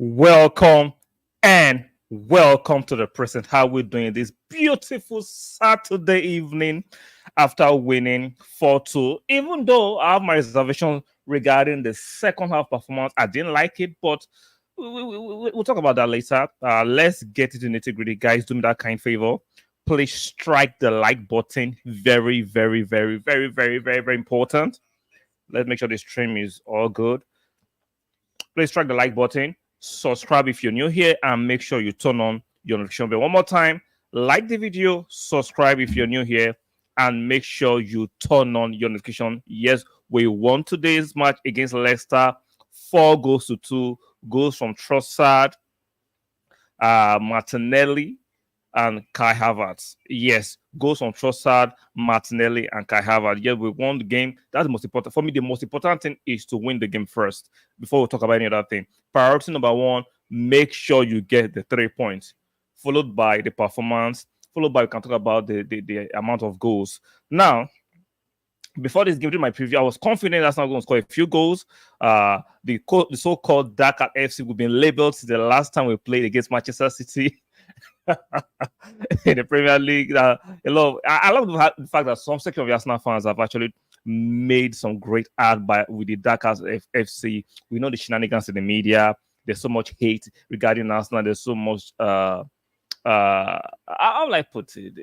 Welcome and welcome to the present. How we're doing this beautiful Saturday evening after winning 4-2. Even though I have my reservation regarding the second half performance, I didn't like it, but we'll talk about that later. Let's get into nitty gritty, guys. Do me that kind favor. Please strike the like button. Very, very, very, very, very, very, very important. Let's make sure the stream is all good. Please strike the like button, subscribe if you're new here, and make sure you turn on your notification bell. One more time, like the video, subscribe if you're new here, and make sure you turn on your notification. Yes, we won today's match against Leicester, 4-2 goals from Trossard, Martinelli, and Kai Havertz. Yes, goals from Trossard, Martinelli, and Kai Havertz. Yes, we won the game. That's the most important. For me, the most important thing is to win the game first before we talk about any other thing. Priority number one, make sure you get the 3 points, followed by the performance, followed by we can talk about the amount of goals. Now, before this game, during my preview, I was confident that's not going to score a few goals. The so-called Dark at FC, we've been labeled since the last time we played against Manchester City. In the Premier League, I love the fact that some section of the Arsenal fans have actually made some great art with the Dark FC. We know the shenanigans in the media. There's so much hate regarding Arsenal. There's so much. How will I put it?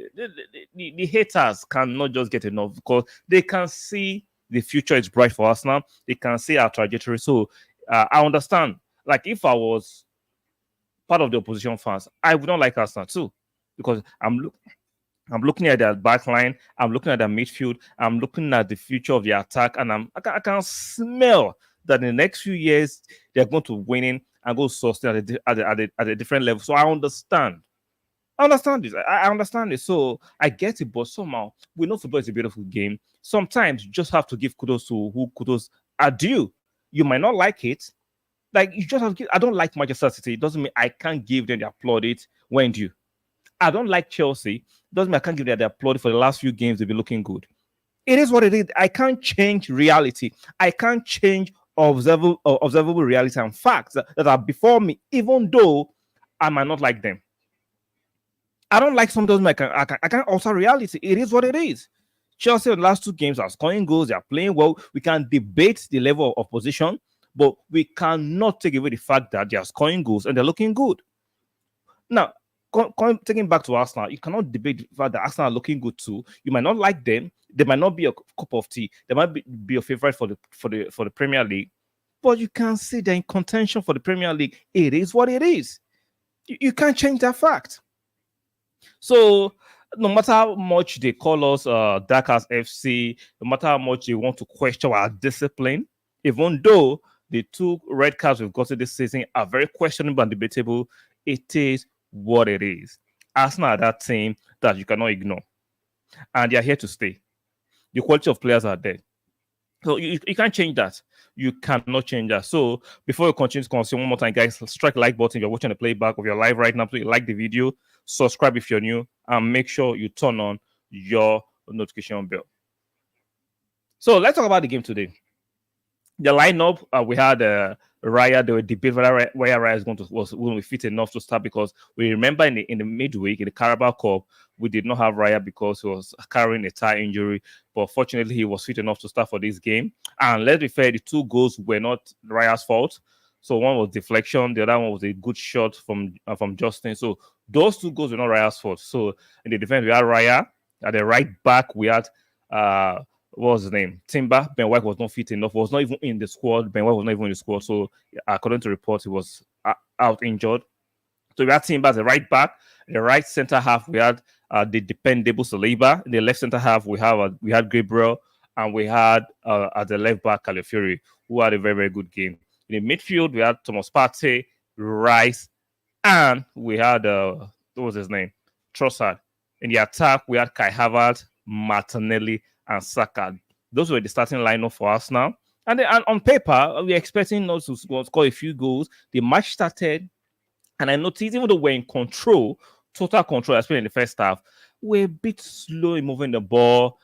The haters cannot just get enough because they can see the future is bright for Arsenal. They can see our trajectory. So I understand. Like if I was part of the opposition fans, I would not like Arsenal too, because I'm looking at their back line, I'm looking at their midfield, I'm looking at the future of the attack, and I can smell that in the next few years they're going to winning and go sustain at a different level. So I understand. I understand this. I understand this. So I get it, but somehow we know football is a beautiful game. Sometimes you just have to give kudos to who kudos are due. You might not like it. Like you just have to give, I don't like Manchester City. It doesn't mean I can't give them the applaudit when due. I don't like Chelsea. It doesn't mean I can't give them the applaudit for the last few games. They've been looking good. It is what it is. I can't change reality. I can't change observable reality and facts that are before me, even though I might not like them. I don't like some of those. I can't alter reality. It is what it is. Chelsea in the last two games are scoring goals. They are playing well. We can debate the level of opposition, but we cannot take away the fact that they are scoring goals and they're looking good. Now, taking back to Arsenal, you cannot debate the fact that Arsenal are looking good too. You might not like them. They might not be a cup of tea. They might be your favorite for the Premier League, but you can see they're in contention for the Premier League. It is what it is. You can't change that fact. So no matter how much they call us Dark as FC, no matter how much they want to question our discipline, even though the 2 red cards we've gotten this season are very questionable and debatable, it is what it is. Arsenal are that team that you cannot ignore. And they are here to stay. The quality of players are there. So you can't change that. You cannot change that. So before you continue to consume one more time, guys, strike the like button if you're watching the playback of your live right now. Please like the video, subscribe if you're new, and make sure you turn on your notification bell. So let's talk about the game today. The lineup, we had Raya. They were debating whether Raya was going to be fit enough to start, because we remember in the midweek in the Carabao Cup, we did not have Raya because he was carrying a thigh injury. But fortunately, he was fit enough to start for this game. And let's be fair, the 2 goals were not Raya's fault. So one was deflection, the other one was a good shot from Justin. So those 2 goals were not Raya's fault. So in the defense, we had Raya. At the right back, we had what was his name? Timber. Ben White was not fit enough. Was not even in the squad. Ben White was not even in the squad. So according to reports, he was out injured. So we had Timber as the right back. In the right center half, we had the dependable Saliba. In the left center half, we had Gabriel, and we had at the left back Calafiori, who had a very, very good game. In the midfield, we had Thomas Partey, Rice, and we had what was his name? Trossard. In the attack, we had Kai Havertz, Martinelli, and Saka. Those were the starting lineup for us now. And on paper, we're expecting us to score a few goals. The match started, and I noticed even though we're in control, total control, especially in the first half, we're a bit slow in moving the ball.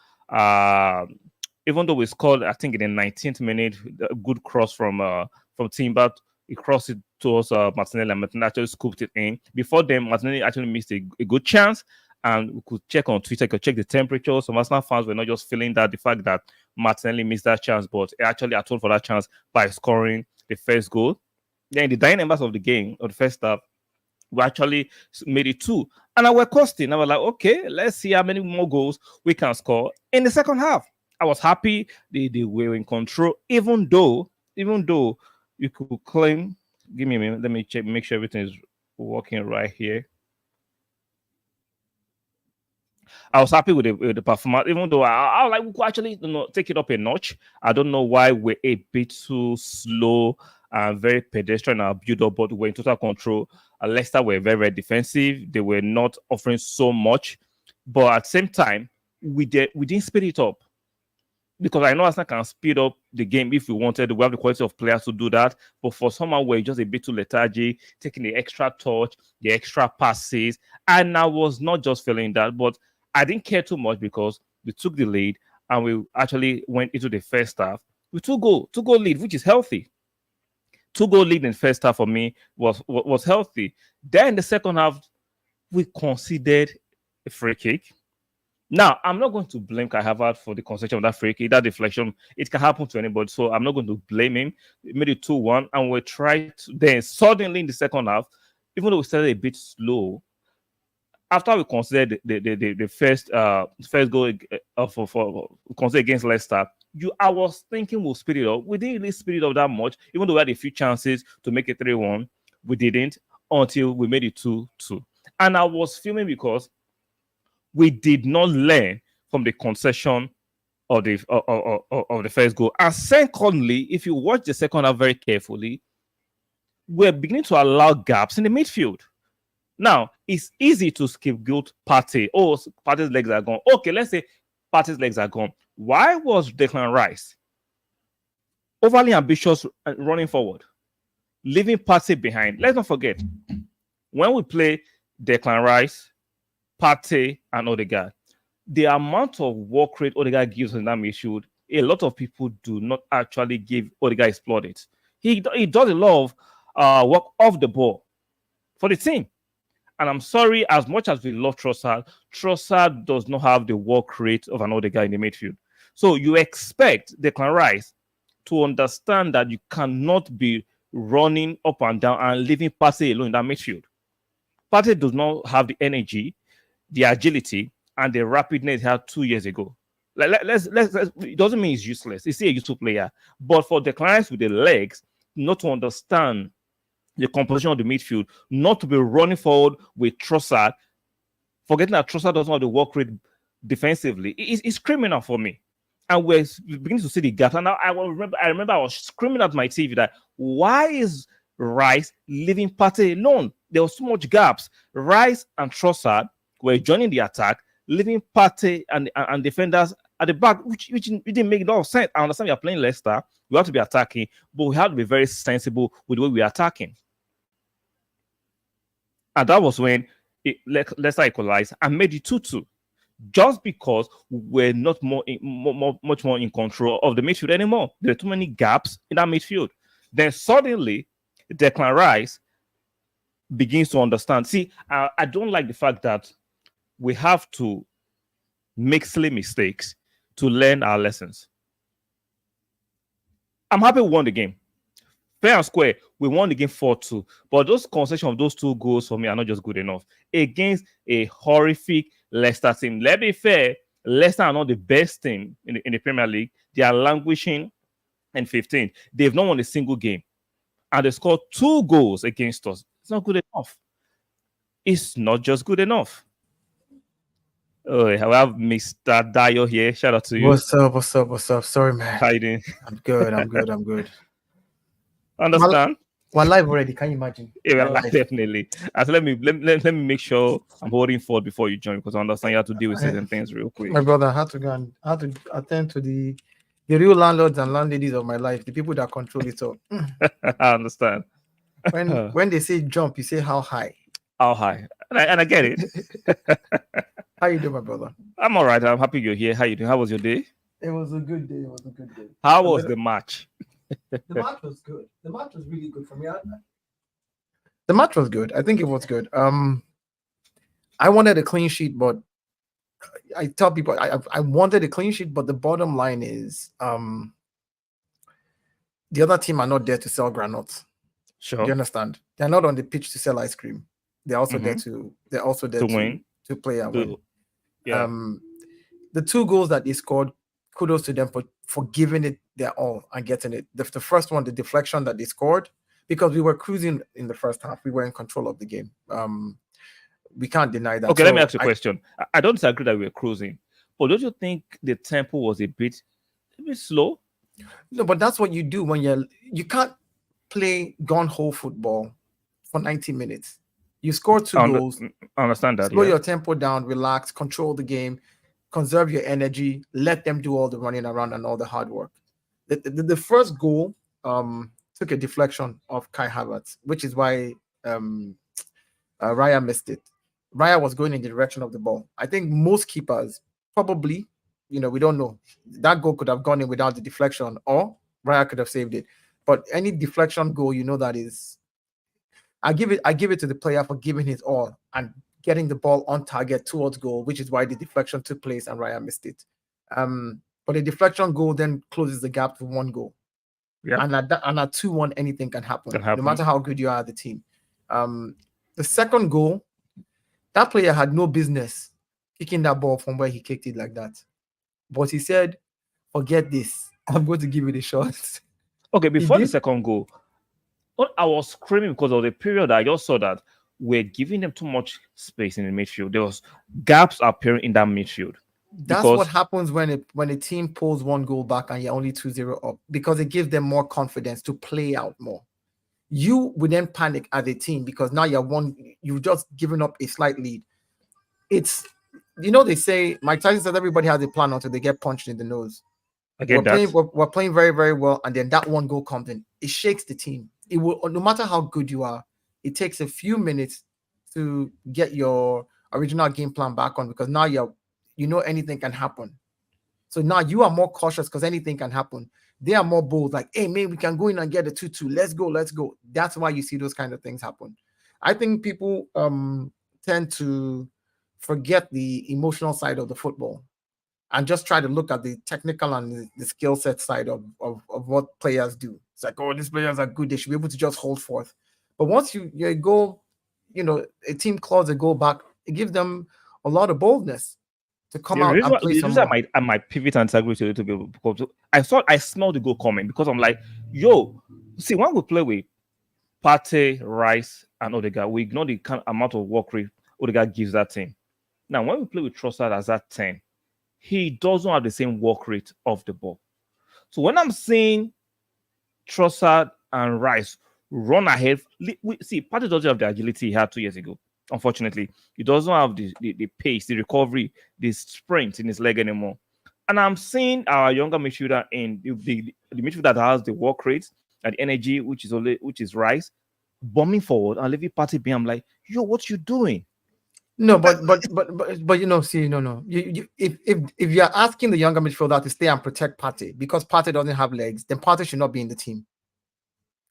Even though we scored, I think in the 19th minute, a good cross from Timber, he crossed it towards Martinelli, and Martinelli actually scooped it in. Before then, Martinelli actually missed a good chance. And we could check on Twitter, could check the temperature. Some Arsenal fans were not just feeling that the fact that Martinelli missed that chance, but he actually atoned for that chance by scoring the first goal. Then the dying embers of the game, of the first half, we actually made it 2. And I was costing. I was like, okay, let's see how many more goals we can score in the second half. I was happy they were in control, even though you could claim, give me a minute, let me check, make sure everything is working right here. I was happy with the performance, even though I like we could actually take it up a notch. I don't know why we're a bit too slow and very pedestrian in our build-up, but we're in total control. Leicester were very, very defensive. They were not offering so much, but at the same time, we didn't speed it up. Because I know Arsenal can speed up the game if we wanted. We have the quality of players to do that. But for someone we're just a bit too lethargic, taking the extra touch, the extra passes, and I was not just feeling that, but I didn't care too much because we took the lead and we actually went into the first half with 2-goal lead, which is healthy. 2-goal lead in the first half for me was healthy. Then in the second half, we conceded a free kick. Now, I'm not going to blame Kai Havertz for the concession of that free kick, that deflection. It can happen to anybody, so I'm not going to blame him. We made it 2-1, and we tried to, then suddenly in the second half, even though we started a bit slow, after we considered the first goal for considered against Leicester, I was thinking we'll speed it up. We didn't really speed it up that much, even though we had a few chances to make it 3-1. We didn't until we made it 2-2. And I was fuming because we did not learn from the concession of the first goal. And secondly, if you watch the second half very carefully, we're beginning to allow gaps in the midfield. Now, it's easy to scapegoat Partey. Oh, Partey's legs are gone. Okay, let's say Partey's legs are gone. Why was Declan Rice overly ambitious running forward, leaving Partey behind? Let's not forget, when we play Declan Rice, Partey, and Odegaard, the amount of work rate Odegaard gives in that midfield, a lot of people do not actually give Odegaard his plaudits. He does a lot of work off the ball for the team. And I'm sorry, as much as we love Trossard does not have the work rate of an Odegaard in the midfield. So you expect Declan Rice to understand that you cannot be running up and down and leaving Partey alone in that midfield. Partey does not have the energy, the agility, and the rapidness he had 2 years ago. Let's it doesn't mean he's useless. He's still a useful player. But for Declan Rice with the legs, not to understand the composition of the midfield, not to be running forward with Trossard, forgetting that Trossard doesn't have the work rate defensively, it's criminal for me. And we're beginning to see the gap. And I remember I was screaming at my TV that why is Rice leaving Partey alone? There was so much gaps. Rice and Trossard were joining the attack, leaving Partey and defenders at the back, which didn't make a lot of sense. I understand we are playing Leicester, we have to be attacking, but we have to be very sensible with the way we are attacking. And that was when Leicester equalized and made it 2-2. Just because we're not much more in control of the midfield anymore. There are too many gaps in that midfield. Then suddenly, Declan Rice begins to understand. See, I don't like the fact that we have to make silly mistakes to learn our lessons. I'm happy we won the game. Fair and square, we won the game 4-2. But those concessions of those 2 goals for me are not just good enough. Against a horrific Leicester team. Let's be fair, Leicester are not the best team in the Premier League. They are languishing in 15th. They've not won a single game. And they scored 2 goals against us. It's not good enough. It's not just good enough. Oh, I have Mr. Dayo here. Shout out to you. What's up? Sorry, man. How you doing? I'm good. Understand? We're live already. Can you imagine? Yeah, definitely. So let me make sure I'm holding forward before you join, because I understand you have to deal with certain things real quick. My brother, I had to attend to the real landlords and landladies of my life, the people that control it all. I understand. When they say jump, you say how high. How high? And I get it. How you doing, my brother? I'm all right. I'm happy you're here. How you doing? How was your day? It was a good day. How was the match? The match was good. The match was really good for me. The match was good. I think it was good. I wanted a clean sheet, but I tell people I wanted a clean sheet, but the bottom line is the other team are not there to sell granules. Do you Sure. understand? They're not on the pitch to sell ice cream. They're also there Mm-hmm. to Win. to play and win. Yeah. The two goals that they scored, kudos to them for giving it their all and getting it. The first one, the deflection that they scored, because we were cruising in the first half. We were in control of the game. We can't deny that. Okay, let me So ask you a question. I don't disagree that we were cruising, but don't you think the tempo was a bit slow? no, but that's what you do when you can't play gun hole football for 90 minutes. You score two goals, I understand that. slow Yeah. your tempo down, relax, control the game, conserve your energy, let them do all the running around and all the hard work. The first goal took a deflection of Kai Havertz, which is why Raya missed it. Raya was going in the direction of the ball. I think most keepers probably, we don't know. That goal could have gone in without the deflection, or Raya could have saved it. But any deflection goal, that is, I give it to the player for giving his all and getting the ball on target towards goal, which is why the deflection took place and Raya missed it. But a deflection goal then closes the gap to one goal. Yeah. And at 2-1, anything can happen, Can happen. no matter how good you are at the team. The second goal, that player had no business kicking that ball from where he kicked it like that. But he said, forget this. I'm going to give it a shot. Okay, before the second goal, I was screaming because of the period I just saw that we're giving them too much space in the midfield. There was gaps appearing in that midfield. That's what happens when a team pulls one goal back and you're only 2-0 up, because it gives them more confidence to play out more. You would then panic as a team because now you've just given up a slight lead. It's, they say, Mike Tyson says everybody has a plan until they get punched in the nose. I get that. We're playing very, very well, and then that one goal comes in. It shakes the team. It will, no matter how good you are, it takes a few minutes to get your original game plan back on, because now anything can happen. So now you are more cautious because anything can happen. They are more bold, like, hey, man, we can go in and get a 2-2. Let's go. That's why you see those kind of things happen. I think people tend to forget the emotional side of the football and just try to look at the technical and the skill set side of what players do. It's like, oh, these players are good. They should be able to just hold forth. But once you go, a team claws a goal back, it gives them a lot of boldness to come out and play some more. I might pivot and disagree a little bit, because I smelled the goal coming, because I'm like, yo, see, when we play with Partey, Rice, and Odegaard, we ignore the kind of amount of work rate Odegaard gives that team. Now, when we play with Trossard as that 10, he doesn't have the same work rate of the ball. So when I'm seeing Trossard and Rice run ahead, Partey doesn't have the agility he had 2 years ago. Unfortunately, he doesn't have the pace, the recovery, the sprint in his leg anymore. And I'm seeing our younger midfielder in the midfield that has the work rate and the energy, which is Rice, bombing forward and leaving Partey behind. I'm like, yo, what you doing? No, but see, no. If you're asking the younger midfielder to stay and protect Partey because Partey doesn't have legs, then Partey should not be in the team.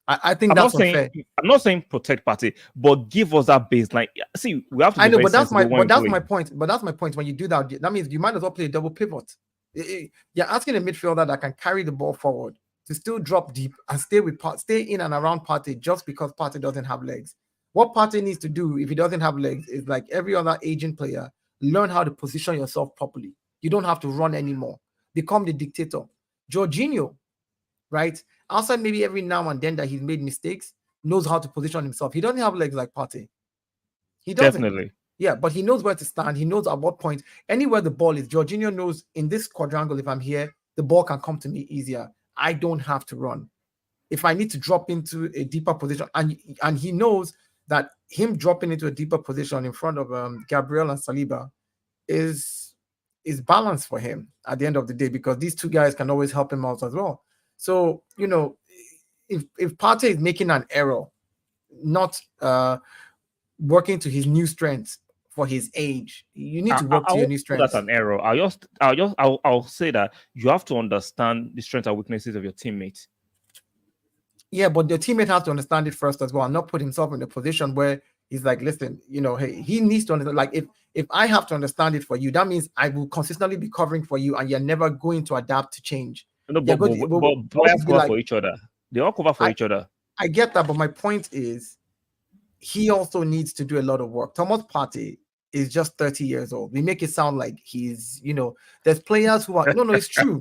I think that's unfair. I'm not saying protect Partey, but give us that baseline. See, we have to. I know, but that's my point. But that's my point. When you do that, that means you might as well play a double pivot. You're asking a midfielder that can carry the ball forward to still drop deep and stay in and around Partey just because Partey doesn't have legs. What Partey needs to do if he doesn't have legs is, like every other aging player, learn how to position yourself properly. You don't have to run anymore. Become the dictator. Jorginho, right? Outside maybe every now and then that he's made mistakes, knows how to position himself. He doesn't have legs like Partey. He doesn't. Definitely. Yeah, but he knows where to stand. He knows at what point, anywhere the ball is. Jorginho knows in this quadrangle, if I'm here, the ball can come to me easier. I don't have to run. If I need to drop into a deeper position, and he knows that him dropping into a deeper position in front of Gabriel and Saliba is balanced for him at the end of the day, because these two guys can always help him out as well. So, if Partey is making an error, not working to his new strengths for his age, you need to work to your new strengths. That's an error. I'll say that you have to understand the strengths and weaknesses of your teammates. Yeah, but the teammate has to understand it first as well, and not put himself in a position where he's like, listen, hey, he needs to understand. Like, if I have to understand it for you, that means I will consistently be covering for you, and you're never going to adapt to change. No, You're going to, but always players be cover like, for each other. They all cover for each other. I get that, but my point is, he also needs to do a lot of work. Thomas Partey is just 30 years old. We make it sound like he's, there's players who are, no, it's true.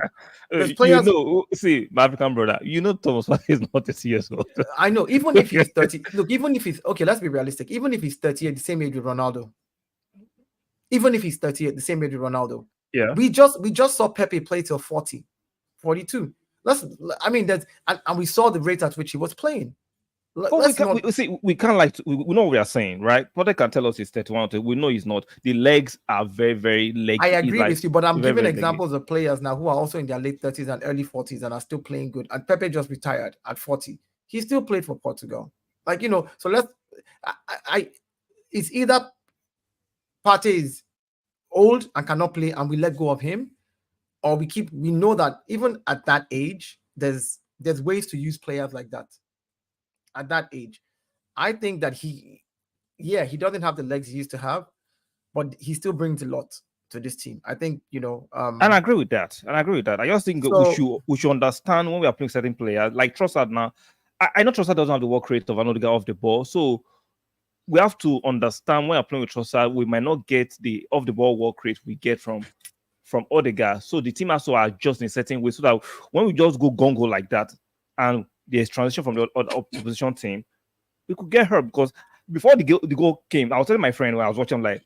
There's players, see, my African brother, Thomas Partey is not 30 years old. I know, even if he's 30, look, even if he's, okay, let's be realistic. Even if he's 30 at the same age with Ronaldo, even if he's 30 at the same age with Ronaldo, yeah, we just saw Pepe play till 40, 42. And we saw the rate at which he was playing. we can't we know what we are saying, right? Potter can tell us he's 31. We know he's not. The legs are very, very leggy. I agree with you, but I'm giving examples of players now who are also in their late 30s and early 40s and are still playing good. And Pepe just retired at 40. He still played for Portugal. So it's either Partey is old and cannot play and we let go of him, or we know that even at that age, there's ways to use players like that. At that age, I think that he doesn't have the legs he used to have, but he still brings a lot to this team. I think, and I agree with that. I just think we should understand when we are playing certain players, like Trossard now. I know Trossard doesn't have the work rate of another guy off the ball, so we have to understand when we're playing with Trossard, we might not get the off the ball work rate we get from Odegaard. So the team has to adjust in a certain way so that when we just go gongo like that and there's transition from the opposition team, we could get hurt. Because before the goal came, I was telling my friend when I was watching, I'm like,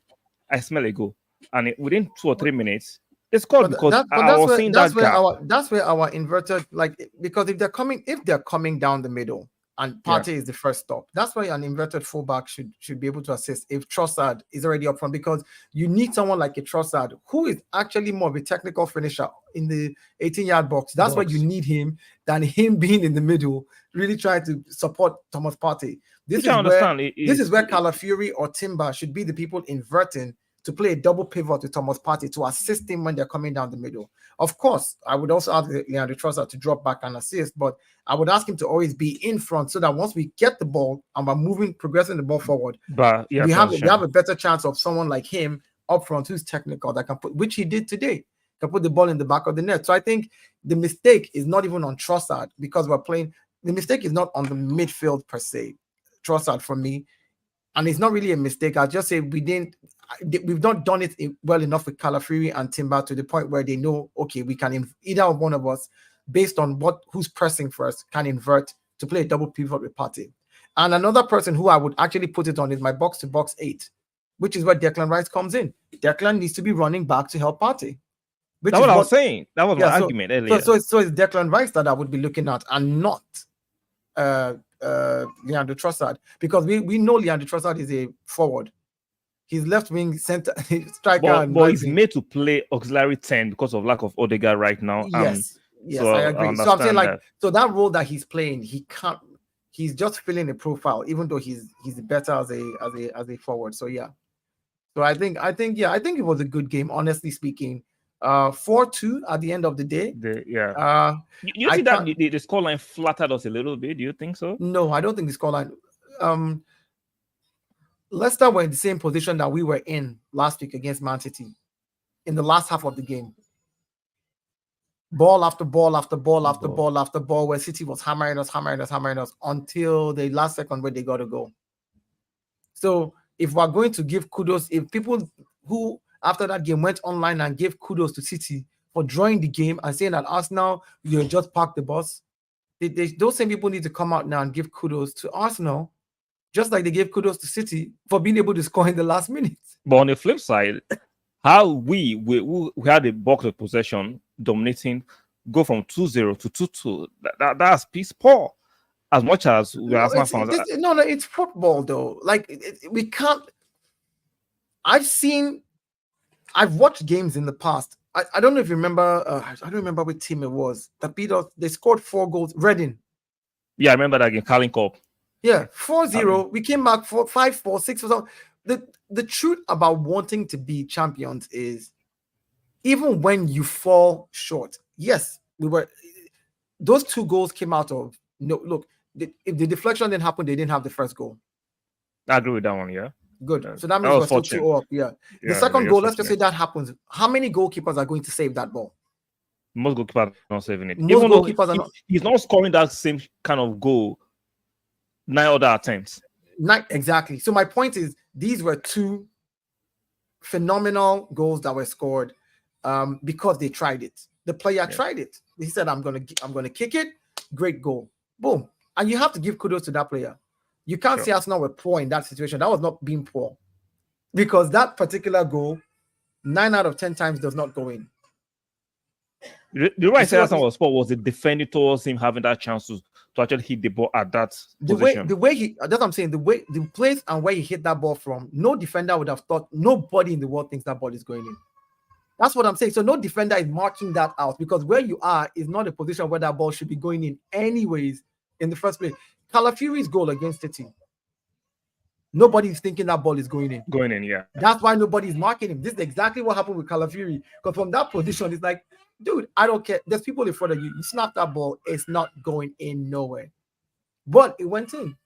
I smell a goal. And within 2 or 3 minutes, they scored because I was seeing that gap. That's where our inverted, because if they're coming down the middle and Partey is the first stop, that's why an inverted fullback should be able to assist if Trossard is already up front, because you need someone like a Trossard who is actually more of a technical finisher in the 18-yard box. That's why you need him than him being in the middle, really trying to support Thomas Partey. This is where Calafiori or Timber should be the people inverting to play a double pivot with Thomas Partey to assist him when they're coming down the middle. Of course, I would also ask Leandro Trossard to drop back and assist, but I would ask him to always be in front so that once we get the ball and we're progressing the ball forward, we have a better chance of someone like him up front who's technical that can which he did today, can put the ball in the back of the net. So I think the mistake is not even on Trossard because we're playing. The mistake is not on the midfield per se. Trossard for me. And it's not really a mistake. I'll just say we've not done it well enough with Calafiori and Timber to the point where they know, okay, we can either one of us, based on who's pressing first, can invert to play a double pivot with Partey. And another person who I would actually put it on is my box-to-box 8, which is where Declan Rice comes in. Declan needs to be running back to help Partey. That's what I was saying. That was my argument earlier. So it's Declan Rice that I would be looking at and not Leandro Trossard, because we know Leandro Trossard is a forward. He's left wing center striker. But he's made to play auxiliary 10 because of lack of Odegaard right now. Yes, so I agree. So I'm saying so that role that he's playing, he can't. He's just filling a profile, even though he's better as a forward. So yeah. So I think it was a good game, honestly speaking. 4-2 at the end of the day. You see that the scoreline flattered us a little bit? Do you think so? No, I don't think the scoreline. Leicester were in the same position that we were in last week against Man City in the last half of the game. Ball after ball after ball after ball after ball, where City was hammering us until the last second where they got to go. So if we're going to give kudos, if people who after that game went online and gave kudos to City for drawing the game and saying that Arsenal, you just parked the bus, those same people need to come out now and give kudos to Arsenal, just like they gave kudos to City for being able to score in the last minute. But on the flip side, how we had a box of possession dominating, go from 2-0 to 2-2, that's piece poor. As much as we are Arsenal fans. It's football though. We can't. I've watched games in the past. I don't know if you remember. I don't remember which team it was that beat us. They scored 4 goals. Reading. Yeah, I remember that game. Carling Cup. Yeah, 4-0. We came back 5-4, 6-4. The truth about wanting to be champions is, even when you fall short. Yes, we were. Those 2 goals came out of look. if the deflection didn't happen, they didn't have the first goal. I agree with that one. Yeah. Good. Yeah. So that That means was we're still fortunate. 2-0 up. Yeah. The Yeah, second they're goal, let's just say fortunate. that happens. How many goalkeepers are going to save that ball? Most goalkeepers are not saving it. Most Even though goalkeepers are not. he's not scoring that same kind of goal 9 other attempts. Not exactly. So my point is, these were two phenomenal goals that were scored because they tried it. The player tried it. He said, I'm gonna kick it. Great goal. Boom. And you have to give kudos to that player. You can't say Arsenal were poor in that situation. That was not being poor. Because that particular goal, 9 out of 10 times does not go in. The right side Arsenal was poor was the defending towards him having that chance to actually hit the ball at that position. The way he, that's what I'm saying, the place and where he hit that ball from, no defender would have thought, nobody in the world thinks that ball is going in. That's what I'm saying. So no defender is marking that out because where you are is not a position where that ball should be going in anyways in the first place. Calafiori's goal against City, nobody's thinking that ball is going in. Going in, yeah. That's why nobody's marking him. This is exactly what happened with Calafiori. Because from that position, it's like, dude, I don't care. There's people in front of you. You snap that ball, it's not going in nowhere. But it went in.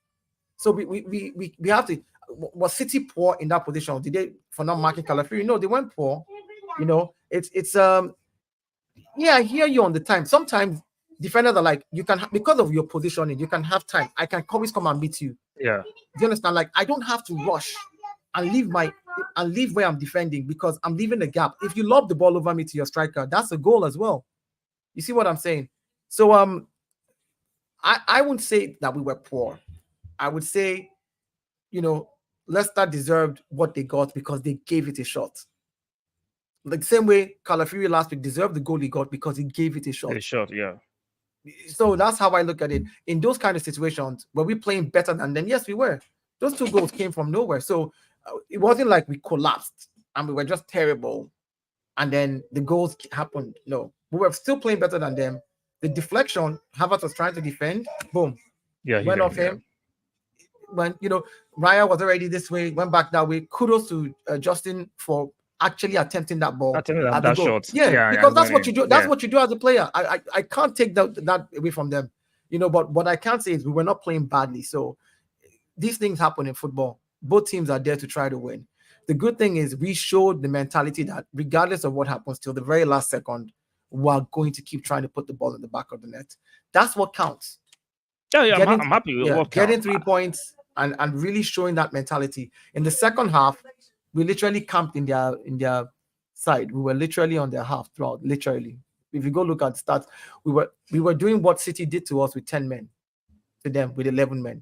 So we have to. Was City poor in that position? Did they for not marking Calafiori? No, they weren't poor. You know, it's yeah, I hear you on the time. Sometimes defenders are like, you can because of your positioning, you can have time. I can always come and beat you. Yeah. Do you understand? Like, I don't have to rush and leave where I'm defending because I'm leaving the gap. If you lob the ball over me to your striker, that's a goal as well. You see what I'm saying? So I wouldn't say that we were poor. I would say, you know, Leicester deserved what they got because they gave it a shot. Like the same way Calafiori last week deserved the goal he got because he gave it a shot. A shot, yeah. So that's how I look at it. In those kind of situations, were we playing better than them? Yes, we were. Those two goals came from nowhere. So it wasn't like we collapsed and we were just terrible. And then the goals happened. No, we were still playing better than them. The deflection, Havertz was trying to defend. Boom. Yeah, went off him. When, you know, Raya was already this way, went back that way. Kudos to Justin for actually attempting that ball. Attempting that shot. Yeah, because that's what you do. That's what you do as a player. I can't take that away from them. You know, but what I can say is we were not playing badly. So these things happen in football. Both teams are there to try to win. The good thing is we showed the mentality that regardless of what happens till the very last second, we're going to keep trying to put the ball in the back of the net. That's what counts. Yeah, I'm happy with what getting counts. 3 points and really showing that mentality. In the second half, we literally camped in their side. We were literally on their half throughout. Literally, if you go look at the stats, we were doing what City did to us with 10 men, to them with 11 men.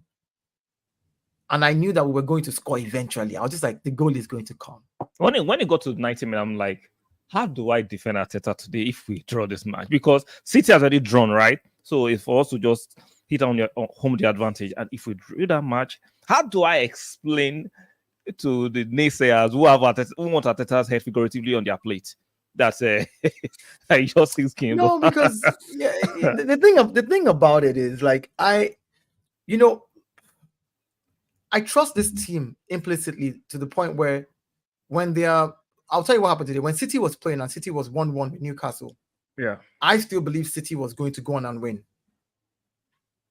And I knew that we were going to score eventually. I was just like, the goal is going to come. When it got to 90 minutes, I'm like, how do I defend Arteta today if we draw this match? Because City has already drawn, right? So if for us to just hit on home the advantage, and if we drew that match, how do I explain to the naysayers who want Arteta's head figuratively on their plate? That's just his game. No, because the thing about it is like I trust this team implicitly to the point where when they are, I'll tell you what happened today. When City was playing and City was 1-1 with Newcastle, yeah, I still believe City was going to go on and win.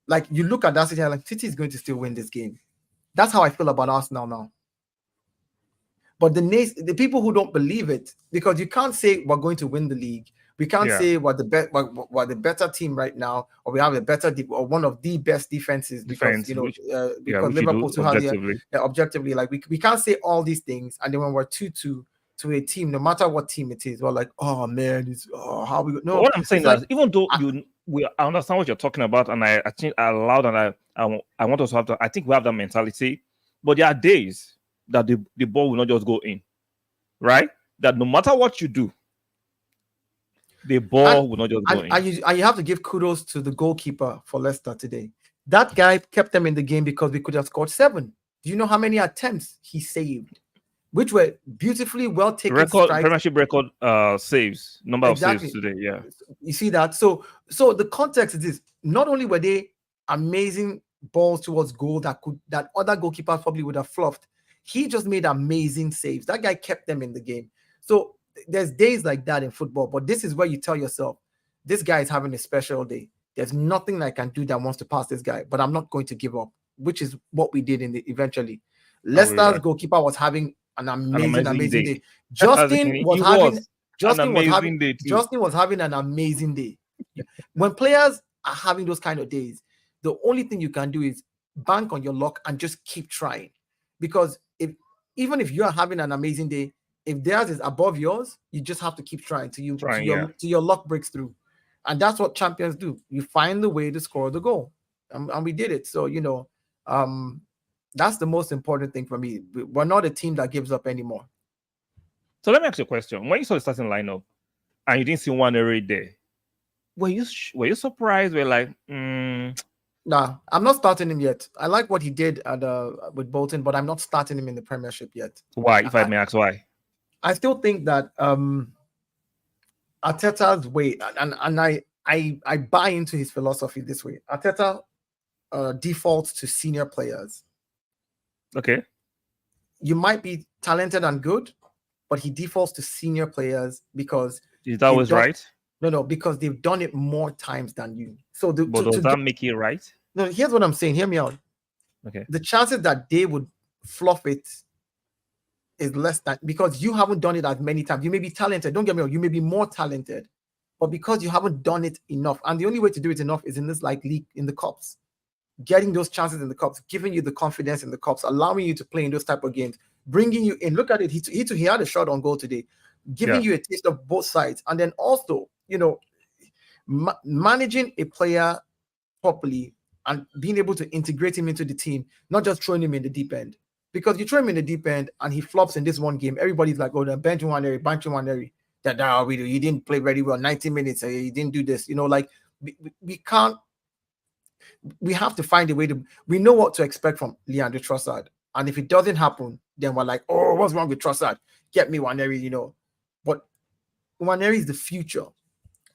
Like, you look at that City, like, City is going to still win this game. That's how I feel about Arsenal now. But the people who don't believe it, because you can't say we're going to win the league. We can't say we're the better team right now, or we have a better or one of the best defenses because Liverpool still has objectively, like we can't say all these things, and then when we're 2-2 to a team, no matter what team it is, we're like, oh man, how we no. What I'm saying is, even though I understand what you're talking about, and I think I allowed, and I want us to have that. I think we have that mentality, but there are days that the ball will not just go in, right? That no matter what you do, the ball will not just go in. And you have to give kudos to the goalkeeper for Leicester today. That guy kept them in the game because we could have scored 7. Do you know how many attempts he saved? Which were beautifully well taken. Premiership record saves, number of saves today. Yeah, you see that. So the context is this: not only were they amazing balls towards goal that other goalkeepers probably would have fluffed, he just made amazing saves. That guy kept them in the game. So there's days like that in football, but this is where you tell yourself, this guy is having a special day. there's nothing I can do that wants to pass this guy, but I'm not going to give up, which is what we did eventually. Leicester's goalkeeper was having an amazing day. Justin was having an amazing day. When players are having those kind of days, the only thing you can do is bank on your luck and just keep trying. Because even if you're having an amazing day, if theirs is above yours, you just have to keep trying till your luck breaks through. And that's what champions do. You find the way to score the goal. And we did it. So, that's the most important thing for me. We're not a team that gives up anymore. So let me ask you a question. When you saw the starting lineup and you didn't see Nwaneri there, were you surprised? We're like, Nah, I'm not starting him yet. I like what he did with Bolton, but I'm not starting him in the Premiership yet. Why? If I may ask why? I still think that Arteta's way, and I buy into his philosophy this way. Arteta defaults to senior players. Okay. You might be talented and good, but he defaults to senior players because is that always right? No, because they've done it more times than you. So does that make it right? No, here's what I'm saying. Hear me out. Okay. The chances that they would fluff it is less than, because you haven't done it as many times. You may be talented. Don't get me wrong. You may be more talented, but because you haven't done it enough, and the only way to do it enough is in this league, in the cups, getting those chances in the cups, giving you the confidence in the cups, allowing you to play in those type of games, bringing you in. Look at it. He had a shot on goal today, giving you a taste of both sides, and then also, managing a player properly and being able to integrate him into the team, not just throwing him in the deep end. Because you throw him in the deep end and he flops in this one game, everybody's like, oh, then bench Nwaneri. That he didn't play very well, 90 minutes, he didn't do this. We can't. We have to find a way to. We know what to expect from Leandro Trossard, and if it doesn't happen, then we're like, oh, what's wrong with Trossard? Get me Nwaneri, But Nwaneri is the future.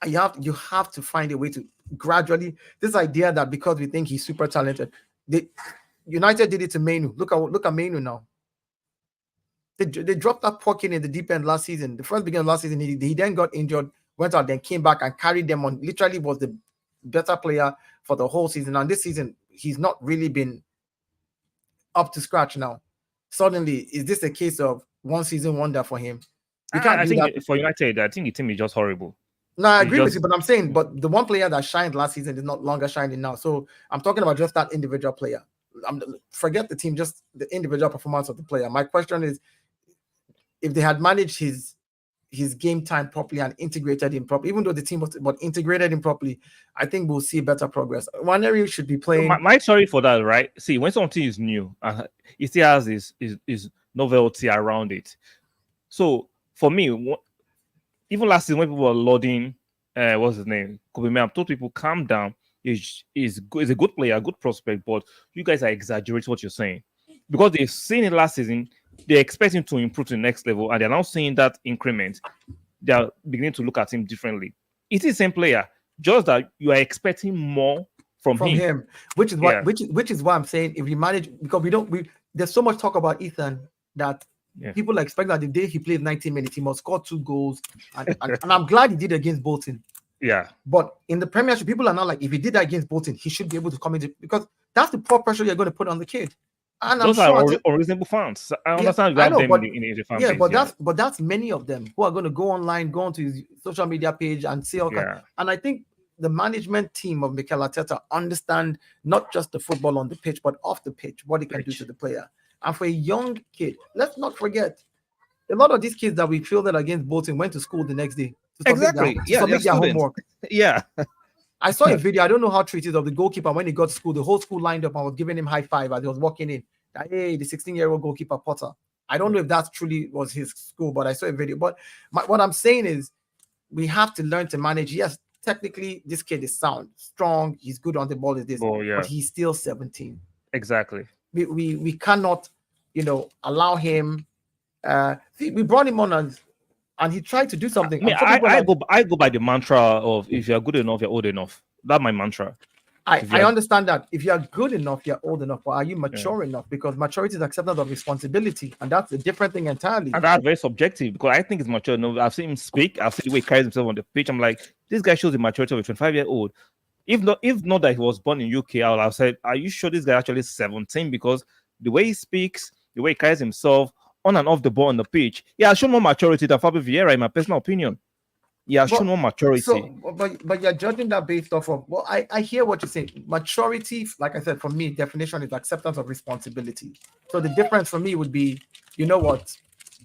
And you have to find a way to gradually, this idea that because we think he's super talented, United did it to Mainu. Look at Mainu now. They dropped that pocket in the deep end last season. The first beginning of last season, he then got injured, went out, then came back and carried them on. Literally was the better player for the whole season. And this season, he's not really been up to scratch now. Suddenly, is this a case of one season wonder for him? I think for United, I think the team is just horrible. No, I agree with you, but I'm saying, but the one player that shined last season is not longer shining now. So I'm talking about just that individual player. Forget the team, just the individual performance of the player. My question is, if they had managed his game time properly and integrated him properly, even though the team was but integrated him properly, I think we'll see better progress. Nwaneri should be playing. My sorry for that, right? See, when something is new, it still has his novelty around it. So for me, even last season when people were lauding, what's his name? Kobe, I told people calm down. He's a good player, a good prospect, but you guys are exaggerating what you're saying because they've seen it last season. They expect him to improve to the next level, and they're now seeing that increment. They are beginning to look at him differently. It is the same player, just that you are expecting more from him. Which is why I'm saying if we manage, because there's so much talk about Ethan that people expect that the day he plays 90 minutes, he must score 2 goals. And I'm glad he did against Bolton. Yeah. But in the Premiership, people are not like, if he did that against Bolton, he should be able to come into, because that's the poor pressure you're going to put on the kid. And those are unreasonable fans. I understand that in the fan base, but that's many of them who are going to go online, go onto his social media page and see and I think the management team of Mikel Arteta understand not just the football on the pitch, but off the pitch, what it can do to the player. And for a young kid, let's not forget, a lot of these kids that we fielded against Bolton went to school the next day. To submit their homework. Yeah. I saw a video, I don't know how true it is, of the goalkeeper when he got to school. The whole school lined up and was giving him high five as he was walking in. Hey, the 16-year-old goalkeeper Potter. I don't know if that truly was his school, but I saw a video. But what I'm saying is we have to learn to manage. Yes, technically, this kid is sound, strong. He's good on the ball. But he's still 17. Exactly. We cannot, allow him. We brought him on and he tried to do something. I go by the mantra of if you're good enough, you're old enough. That's my mantra. I understand that. If you're good enough, you're old enough. But are you mature enough? Because maturity is acceptance of responsibility, and that's a different thing entirely. And that's very subjective because I think it's mature. No, I've seen him speak. I've seen the way he carries himself on the pitch. I'm like, this guy shows the maturity of a 25-year-old. If not that he was born in UK, I would have said, are you sure this guy actually 17? Because the way he speaks, the way he carries himself on and off the ball on the pitch, he has shown more maturity than Fabio Vieira, in my personal opinion. He has shown But more maturity. but you're judging that based off of, well, I hear what you're saying. Maturity, like I said, for me, definition is acceptance of responsibility. So the difference for me would be, you know what?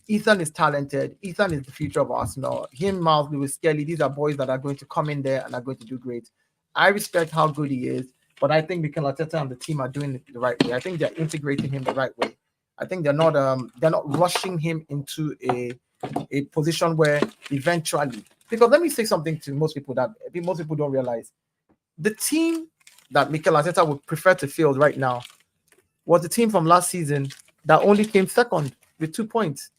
Ethan is talented. Ethan is the future of Arsenal. Him, Miles Lewis, Skelly, these are boys that are going to come in there and are going to do great. I respect how good he is, but I think Mikel Arteta and the team are doing it the right way. I think they're integrating him the right way. I think they're not rushing him into a position where eventually, because let me say something to most people that most people don't realize. The team that Mikel Arteta would prefer to field right now was the team from last season that only came second with 2 points.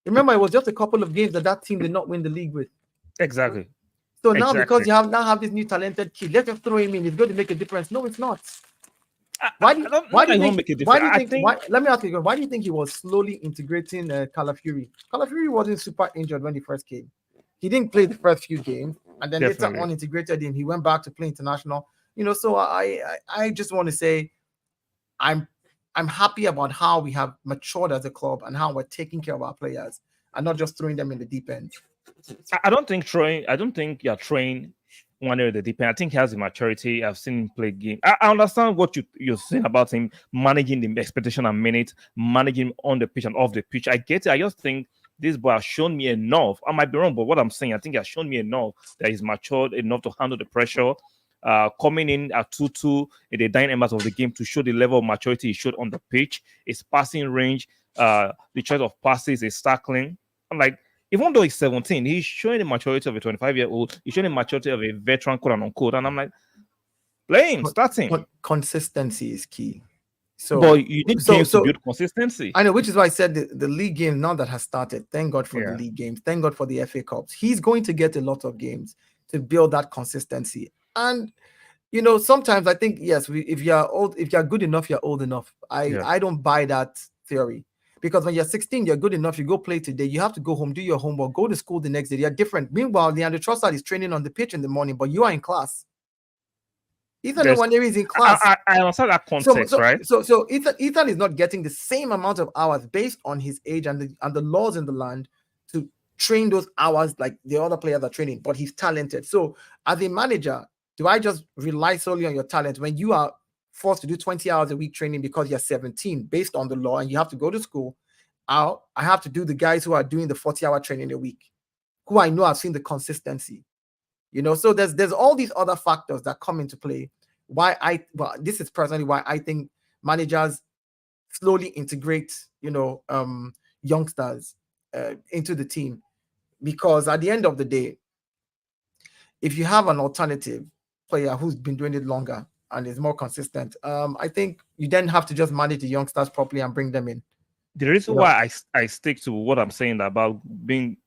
Remember, it was just a couple of games that team did not win the league with. Exactly. So now, because you have this new talented kid, let's just throw him in. It's going to make a difference. No, it's not. Why do you think? Let me ask you, why do you think he was slowly integrating Calafiori? Calafiori wasn't super injured when he first came. He didn't play the first few games, and then later on integrated him. He went back to play international. So I just want to say, I'm happy about how we have matured as a club and how we're taking care of our players and not just throwing them in the deep end. I don't think you're throwing Nwaneri in the deep end. I think he has the maturity. I've seen him play game. I understand what you're saying about him managing the expectation and minutes, managing him on the pitch and off the pitch. I get it. I just think this boy has shown me enough. I might be wrong, but what I'm saying, I think he has shown me enough that he's matured enough to handle the pressure. Coming in at 2-2 in the dying embers of the game to show the level of maturity he showed on the pitch, his passing range, the choice of passes, his tackling. I'm like, even though he's 17, he's showing the maturity of a 25-year-old. He's showing the maturity of a veteran, quote unquote. And I'm like, play him, start him. But consistency is key. So, but you need games to build consistency. I know, which is why I said the league game now that has started. Thank God for the league games. Thank God for the FA Cups. He's going to get a lot of games to build that consistency. And sometimes I think, yes, if you're good enough, you're old enough. I don't buy that theory. Because when you're 16, you're good enough, you go play today, you have to go home, do your homework, go to school the next day. You're different. Meanwhile, Leandro Trossard is training on the pitch in the morning, but you are in class. Ethan Nwaneri is in class. I understand that context, right? So Ethan is not getting the same amount of hours based on his age and the laws in the land to train those hours like the other players are training, but he's talented. So as a manager, do I just rely solely on your talent when you are forced to do 20 hours a week training because you're 17 based on the law and you have to go to school? I have to do the guys who are doing the 40-hour training a week, who I know I've seen the consistency. So there's all these other factors that come into play. This is personally why I think managers slowly integrate, youngsters into the team, because at the end of the day, if you have an alternative player who's been doing it longer and is more consistent, I think you then have to just manage the youngsters properly and bring them in. The reason why I stick to what I'm saying about being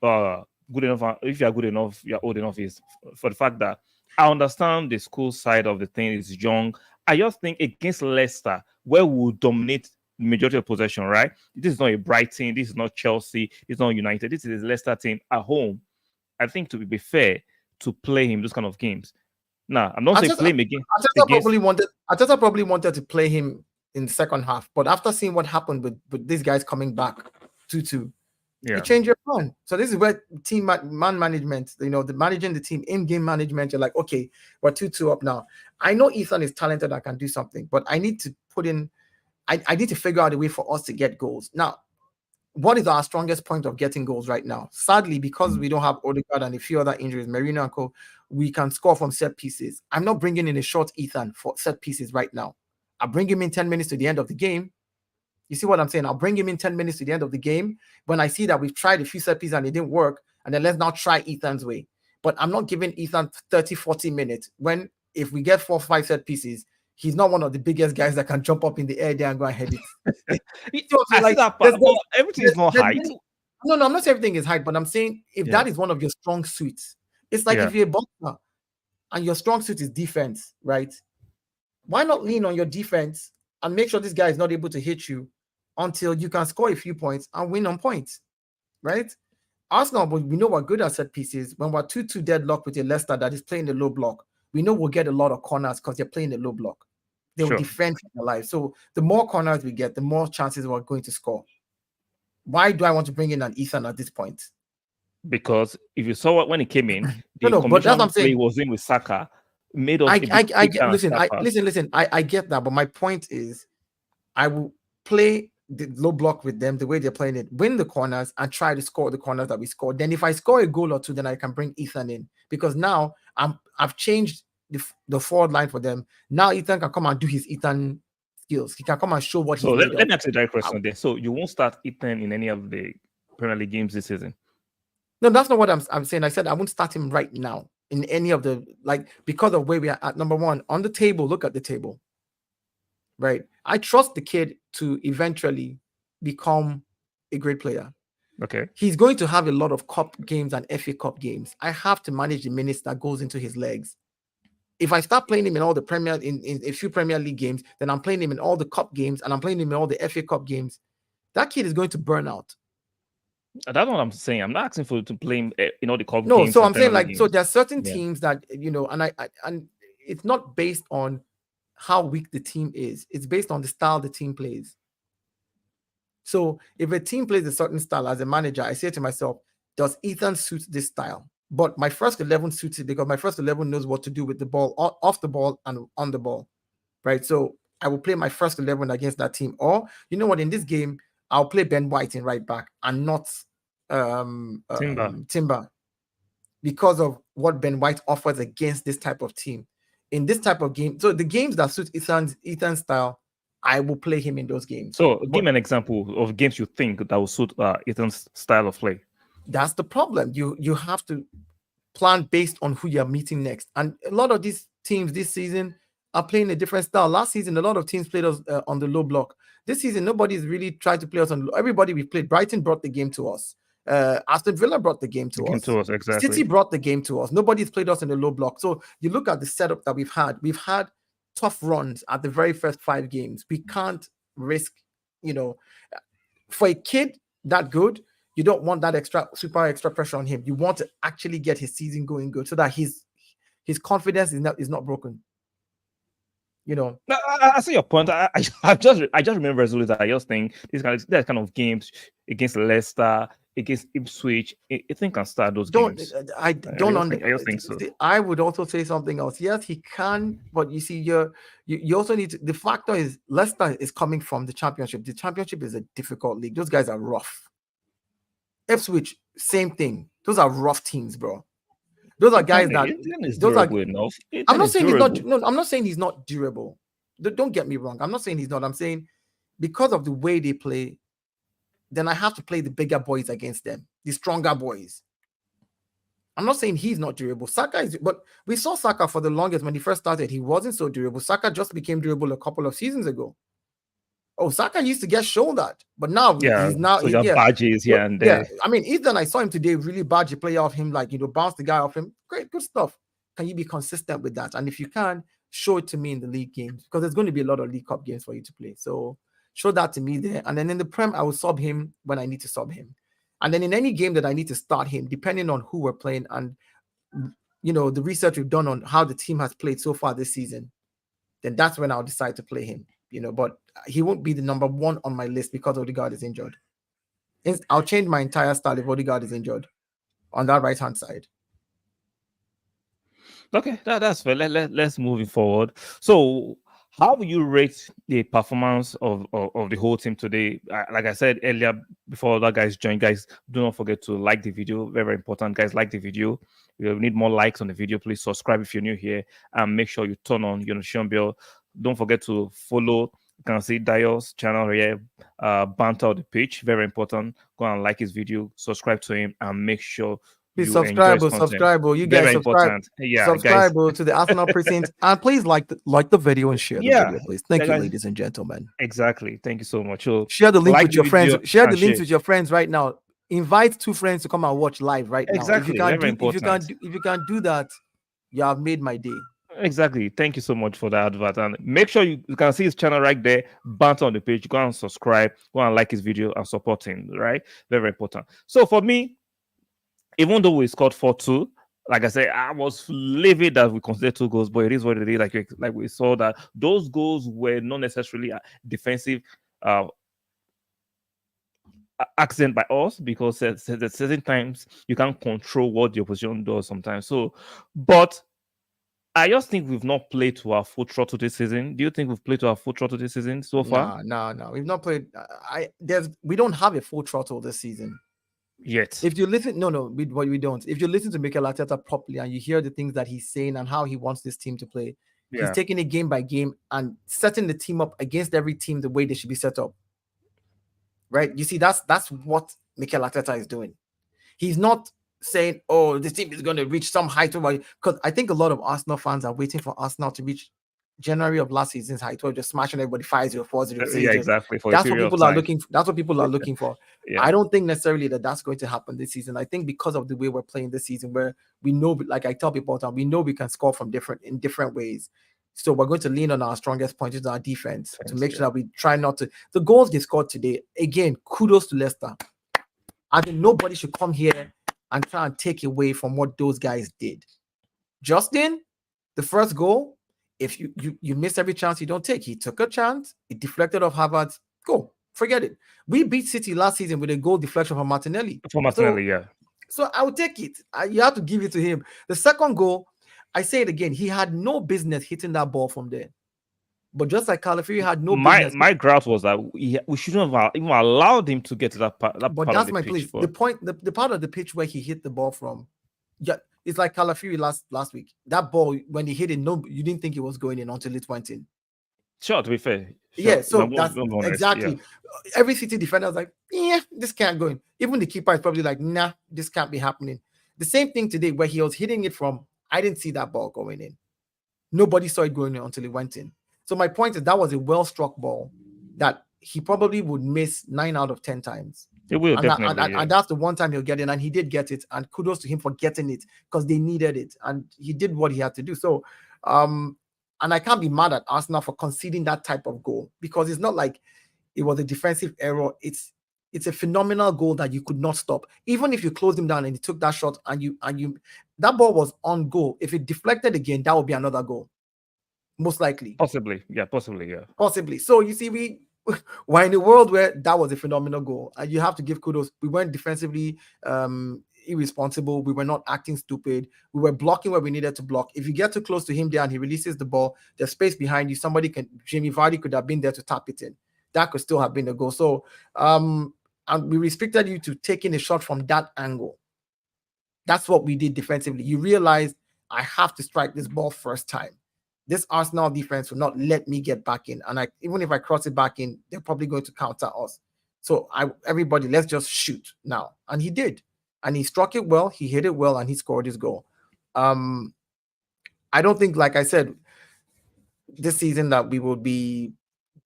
good enough, if you're good enough, you're old enough, is for the fact that I understand the school side of the thing is young. I just think against Leicester, where we dominate the majority of possession, right? This is not a Brighton, this is not Chelsea, it's not United, this is a Leicester team at home. I think to be fair, to play him those kind of games. Now, I'm not saying play him again. Arteta probably wanted to play him in the second half, but after seeing what happened with these guys coming back 2-2, you change your plan. So this is where team man management, the managing the team, in-game management, you're like, okay, we're 2-2 up now. I know Ethan is talented, I can do something, but I need to put in, I need to figure out a way for us to get goals. Now, what is our strongest point of getting goals right now? Sadly, because we don't have Odegaard and a few other injuries, Merino and co, we can score from set pieces. I'm not bringing in a short Ethan for set pieces right now. I'll bring him in 10 minutes to the end of the game. You see what I'm saying? I'll bring him in 10 minutes to the end of the game when I see that we've tried a few set pieces and it didn't work, and then let's now try Ethan's way. But I'm not giving Ethan 30, 40 minutes when if we get 4 or 5 set pieces, he's not one of the biggest guys that can jump up in the air there and go and head it. Everything is not height. No, I'm not saying everything is height, but I'm saying if that is one of your strong suits, it's like if you're a boxer and your strong suit is defense, right? Why not lean on your defense and make sure this guy is not able to hit you until you can score a few points and win on points, right? Arsenal, but we know we're good at set pieces. When we're 2-2 deadlock with a Leicester that is playing the low block, we know we'll get a lot of corners because they're playing the low block. They will defend for their life. So the more corners we get, the more chances we're going to score. Why do I want to bring in an Ethan at this point? Because if you saw when he came in, the but that's what I'm saying. He was in with Saka made us. Listen. I get that, but my point is, I will play the low block with them the way they're playing it, win the corners, and try to score the corners that we score. Then if I score a goal or two, then I can bring Ethan in, because now I've changed the forward line for them. Now Ethan can come and do his Ethan skills. He can come and show what he's made of. Let me ask you a direct question there. So you won't start Ethan in any of the Premier League games this season? No, that's not what I'm saying. I said I won't start him right now in any of the, because of where we are at. Number one, on the table, look at the table. Right. I trust the kid to eventually become a great player. Okay. He's going to have a lot of cup games and FA Cup games. I have to manage the minutes that goes into his legs. If I start playing him in all the in a few Premier League games, then I'm playing him in all the cup games and I'm playing him in all the FA Cup games. That kid is going to burn out. That's what I'm saying. I'm not asking for to play him in all the cup games. No, so I'm saying so there are certain teams that, and it's not based on how weak the team is. It's based on the style the team plays. So if a team plays a certain style, as a manager, I say to myself, does Ethan suit this style? But my first 11 suits it because my first 11 knows what to do with the ball, off the ball and on the ball, right? So I will play my first 11 against that team. Or, you know what, in this game, I'll play Ben White in right back and not Timber, because of what Ben White offers against this type of team. In this type of game, so the games that suit Ethan's style, I will play him in those games. So give me an example of games you think that will suit Ethan's style of play. That's the problem. You have to plan based on who you're meeting next. And a lot of these teams this season are playing a different style. Last season, a lot of teams played us on the low block. This season, nobody's really tried to play us on. Everybody we played. Brighton brought the game to us. Aston Villa brought the game to us. Exactly. City brought the game to us. Nobody's played us in the low block. So you look at the setup that we've had. We've had tough runs at the very first 5 games. We can't risk, for a kid that good, you don't want that super extra pressure on him. You want to actually get his season going good so that his confidence is not broken. I see your point. I just remember resolutely that I just think that kind of games against Leicester, against Ipswich, I think can start those games. I don't think so. I would also say something else. Yes, he can, but you see, you also need to, the factor is Leicester is coming from the Championship. The Championship is a difficult league. Those guys are rough. Ipswich, same thing. Those are rough teams, bro. Those are guys that enough. I'm not saying he's not. No, I'm not saying he's not durable. Don't get me wrong. I'm not saying he's not. I'm saying because of the way they play, then I have to play the bigger boys against them, the stronger boys. I'm not saying he's not durable. Saka is, but we saw Saka for the longest when he first started. He wasn't so durable. Saka just became durable a couple of seasons ago. Oh, Saka used to get shouldered, but now he's now badges here and there. Yeah, I mean, Ethan, I saw him today really badge a player off him, bounce the guy off him. Great, good stuff. Can you be consistent with that? And if you can, show it to me in the league games because there's going to be a lot of League Cup games for you to play. So show that to me there. And then in the Prem, I will sub him when I need to sub him. And then in any game that I need to start him, depending on who we're playing and the research we've done on how the team has played so far this season, then that's when I'll decide to play him. But he won't be the number 1 on my list because Odegaard is injured. I'll change my entire style if Odegaard is injured on that right-hand side. Okay, that's fair. Let's move forward. So, how will you rate the performance of the whole team today? Like I said earlier, before other guys join, guys, do not forget to like the video. Very, very important, guys. Like the video. We need more likes on the video. Please subscribe if you're new here, and make sure you turn on your notification bell. Don't forget to follow. You can see Dio's channel here, Banter the page. Very important. Go and like his video, subscribe to him, and make sure please subscribe. You guys subscribe. Yeah, subscribe to the Arsenal Precinct, and please like the video and share the video, please. Thank you, ladies and gentlemen. Exactly. Thank you so much. So share the link with your friends. Share the links with your friends right now. Invite 2 friends to come and watch live right now. Exactly. If you can do that, you have made my day. Exactly. Thank you so much for that advert. And make sure you can see his channel right there, Banter on the page. Go and subscribe, go and like his video and support him, right? Very, very important. So for me, even though we scored 4-2, like I said, I was livid that we considered 2 goals, but it is what it is. Like we saw that those goals were not necessarily defensive uh, accident by us, because at certain times you can't control what the opposition does sometimes. So, but I just think we've not played to our full throttle this season. Do you think we've played to our full throttle this season so far? No. We've not played. We don't have a full throttle this season. Yet. If you listen, we don't. If you listen to Mikel Arteta properly and you hear the things that he's saying and how he wants this team to play, he's taking it game by game and setting the team up against every team the way they should be set up. Right? You see, that's what Mikel Arteta is doing. He's not saying, "Oh, this team is going to reach some height," because I think a lot of Arsenal fans are waiting for Arsenal to reach January of last season's height, where just smashing everybody 5-0, 4-0. Yeah, exactly. That's what people are looking. That's what people are looking for. Yeah. I don't think necessarily that's going to happen this season. I think because of the way we're playing this season, where we know, like I tell people all the time, we know we can score from in different ways. So we're going to lean on our strongest point, which is our defense, to make sure that we try not to. The goals they scored today, again, kudos to Leicester. I think nobody should come here and try and take away from what those guys did. Justin, the first goal, if you miss every chance you don't take. He took a chance, it deflected off Havertz. Go, forget it. We beat City last season with a goal deflection from Martinelli. So I would take it. You have to give it to him. The second goal, I say it again, he had no business hitting that ball from there. But just like Calafiori had no business. My grasp was that we shouldn't have even allowed him to get to that part. But that's my place. The point, the part of the pitch where he hit the ball from, it's like Calafiori last week. That ball, when he hit it, you didn't think it was going in until it went in. Sure, to be fair. Sure. Yeah, so that's exactly. Yeah. Every City defender was like, yeah, this can't go in. Even the keeper is probably like, nah, this can't be happening. The same thing today where he was hitting it from, I didn't see that ball going in. Nobody saw it going in until it went in. So my point is that was a well-struck ball that he probably would miss 9 out of 10 times. It will, definitely. And that's the one time he'll get it, and he did get it, and kudos to him for getting it because they needed it, and he did what he had to do. So, and I can't be mad at Arsenal for conceding that type of goal because it's not like it was a defensive error. It's a phenomenal goal that you could not stop. Even if you closed him down and he took that shot and you that ball was on goal. If it deflected again, that would be another goal. Most likely. Possibly. Possibly. So you see, we were in a world where that was a phenomenal goal. And you have to give kudos. We weren't defensively irresponsible. We were not acting stupid. We were blocking where we needed to block. If you get too close to him there and he releases the ball, there's space behind you. Jamie Vardy could have been there to tap it in. That could still have been a goal. So and we restricted you to taking a shot from that angle. That's what we did defensively. You realize I have to strike this ball first time. This Arsenal defense will not let me get back in. And even if I cross it back in, they're probably going to counter us. So everybody, let's just shoot now. And he did. And he struck it well, he hit it well, and he scored his goal. I don't think, like I said, this season that we will be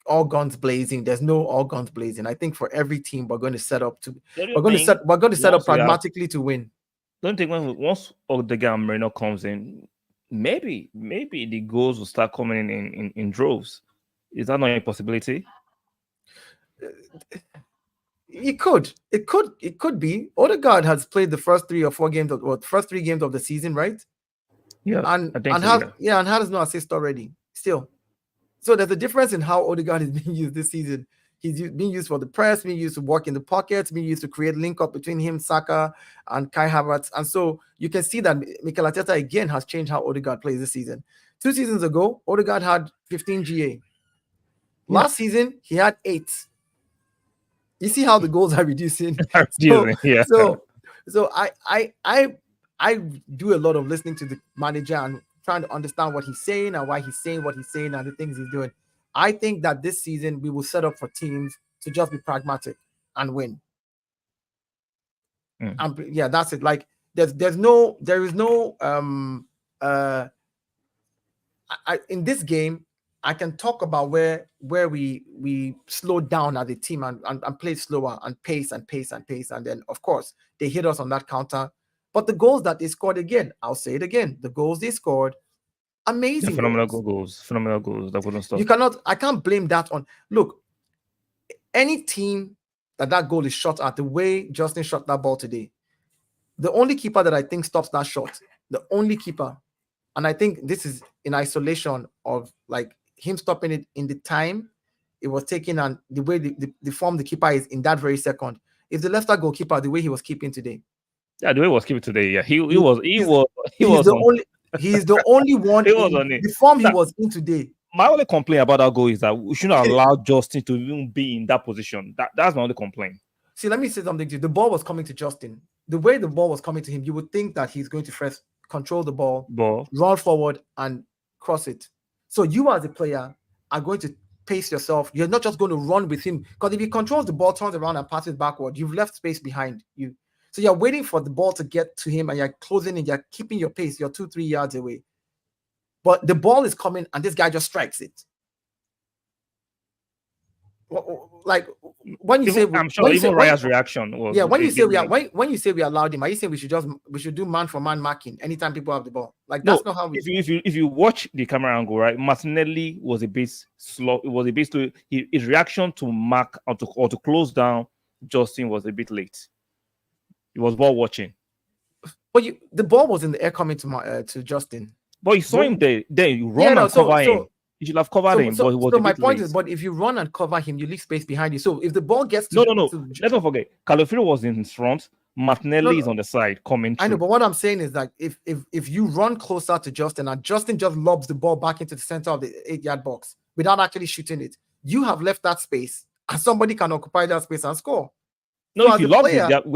all guns blazing. There's no all guns blazing. I think for every team, we're going to set up pragmatically to win. Don't think once Odegaard and Moreno comes in, maybe the goals will start coming in droves. Is that not a possibility? It could be. Odegaard has played the first 3 or 4 games first 3 games of the season, right? Yeah, and has no assist already. Still, so there's a difference in how Odegaard is being used this season. He's being used for the press, being used to work in the pockets, being used to create link up between him, Saka, and Kai Havertz. And so you can see that Mikel Arteta again has changed how Odegaard plays this season. 2 seasons ago, Odegaard had 15 GA. Last season, he had 8. You see how the goals are reducing. So I do a lot of listening to the manager and trying to understand what he's saying and why he's saying what he's saying and the things he's doing. I think that this season we will set up for teams to just be pragmatic and win. That's it. Like there is no in this game, I can talk about where we slowed down as a team and played slower and pace. And then of course they hit us on that counter. But the goals that they scored again, I'll say it again, the goals they scored, amazing. Phenomenal goals that wouldn't stop. I can't blame that on. Look, any team that goal is shot at the way Justin shot that ball today, the only keeper that I think stops that shot the only keeper, and I think this is in isolation of like him stopping it in the time it was taken and the way the form the keeper is in that very second. If the Leicester goalkeeper, the way he was keeping today, Yeah, the way he was keeping today, yeah, he he's, was the on only one he was in on it. the form he Now, was in today. my only complaint about that goal is that we shouldn't allow Justin to even be in that position. That's my only complaint. See, let me say something to you. The ball was coming to Justin. The way the ball was coming to him, you would think that he's going to first control the ball, run forward, and cross it. So you as a player are going to pace yourself. You're not just going to run with him, because if he controls the ball, turns around and passes backward, you've left space behind you. So you're waiting for the ball to get to him and you're closing and you're keeping your pace. You're 2-3 yards away. But the ball is coming and this guy just strikes it. Like when you say, I'm sure even Raya's reaction was when you say we allowed him, are you saying we should do man for man marking anytime people have the ball? Like that's not how we. If you watch the camera angle, right, Martinelli was a bit slow. It was a bit slow. His reaction to mark or to close down Justin was a bit late. He was ball watching. But the ball was in the air coming to Justin. But you saw him there. You run and cover him. You should have covered him. But he was my point is, but if you run and cover him, you leave space behind you. So if the ball gets to no. Let's not forget, Calafrio was in front. Martinelli is on the side coming through. I know, but what I'm saying is that if you run closer to Justin and Justin just lobs the ball back into the center of the 8-yard box without actually shooting it, you have left that space and somebody can occupy that space and score. No, so if you lob it,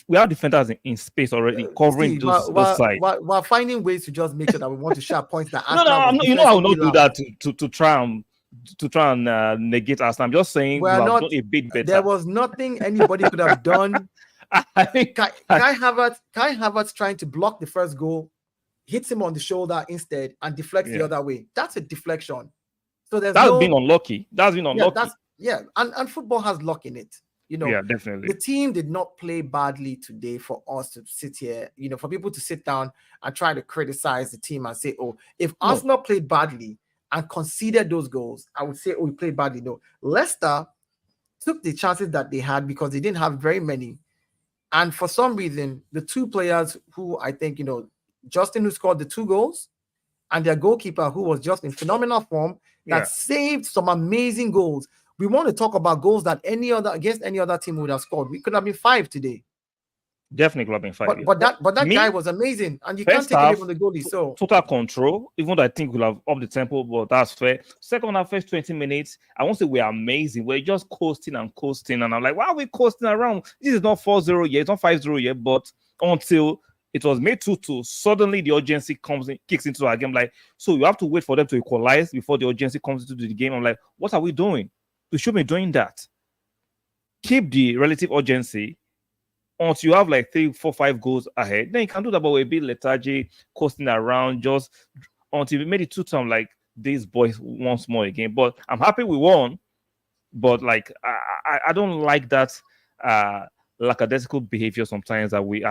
we have defenders in space already covering those sides. We're finding ways to just make sure that we want to share points that. I will not do that to try and negate us. I'm just saying we have done a bit better. There was nothing anybody could have done. I think Kai Havertz trying to block the first goal, hits him on the shoulder instead and deflects the other way. That's a deflection. So that's been unlucky. That's been unlucky. And football has luck in it. Definitely. The team did not play badly today for us to sit here, for people to sit down and try to criticize the team and say, oh, if Arsenal played badly and conceded those goals, I would say, oh, we played badly. No, Leicester took the chances that they had because they didn't have very many. And for some reason, the two players who I think, Justin, who scored the 2 goals, and their goalkeeper, who was just in phenomenal form, that saved some amazing goals. We want to talk about goals that against any other team would have scored. We could have been 5 today. Definitely could have been 5. But that guy was amazing, and you can't take it away from the goalie. So total control. Even though I think we'll have up the tempo, but that's fair. Second half, first 20 minutes, I won't say we're amazing. We're just coasting, and I'm like, why are we coasting around? This is not 4-0 yet. It's not 5-0 yet. But until it was made 2-2, suddenly the urgency kicks into our game. Like, so you have to wait for them to equalize before the urgency comes into the game. I'm like, what are we doing? We should be doing that. Keep the relative urgency until you have like 3, 4, 5 goals ahead. Then you can do that, but we're a bit lethargy, coasting around, just until we made it 2 times. Like, these boys once more again. But I'm happy we won. But like, I don't like that lackadaisical behavior sometimes that we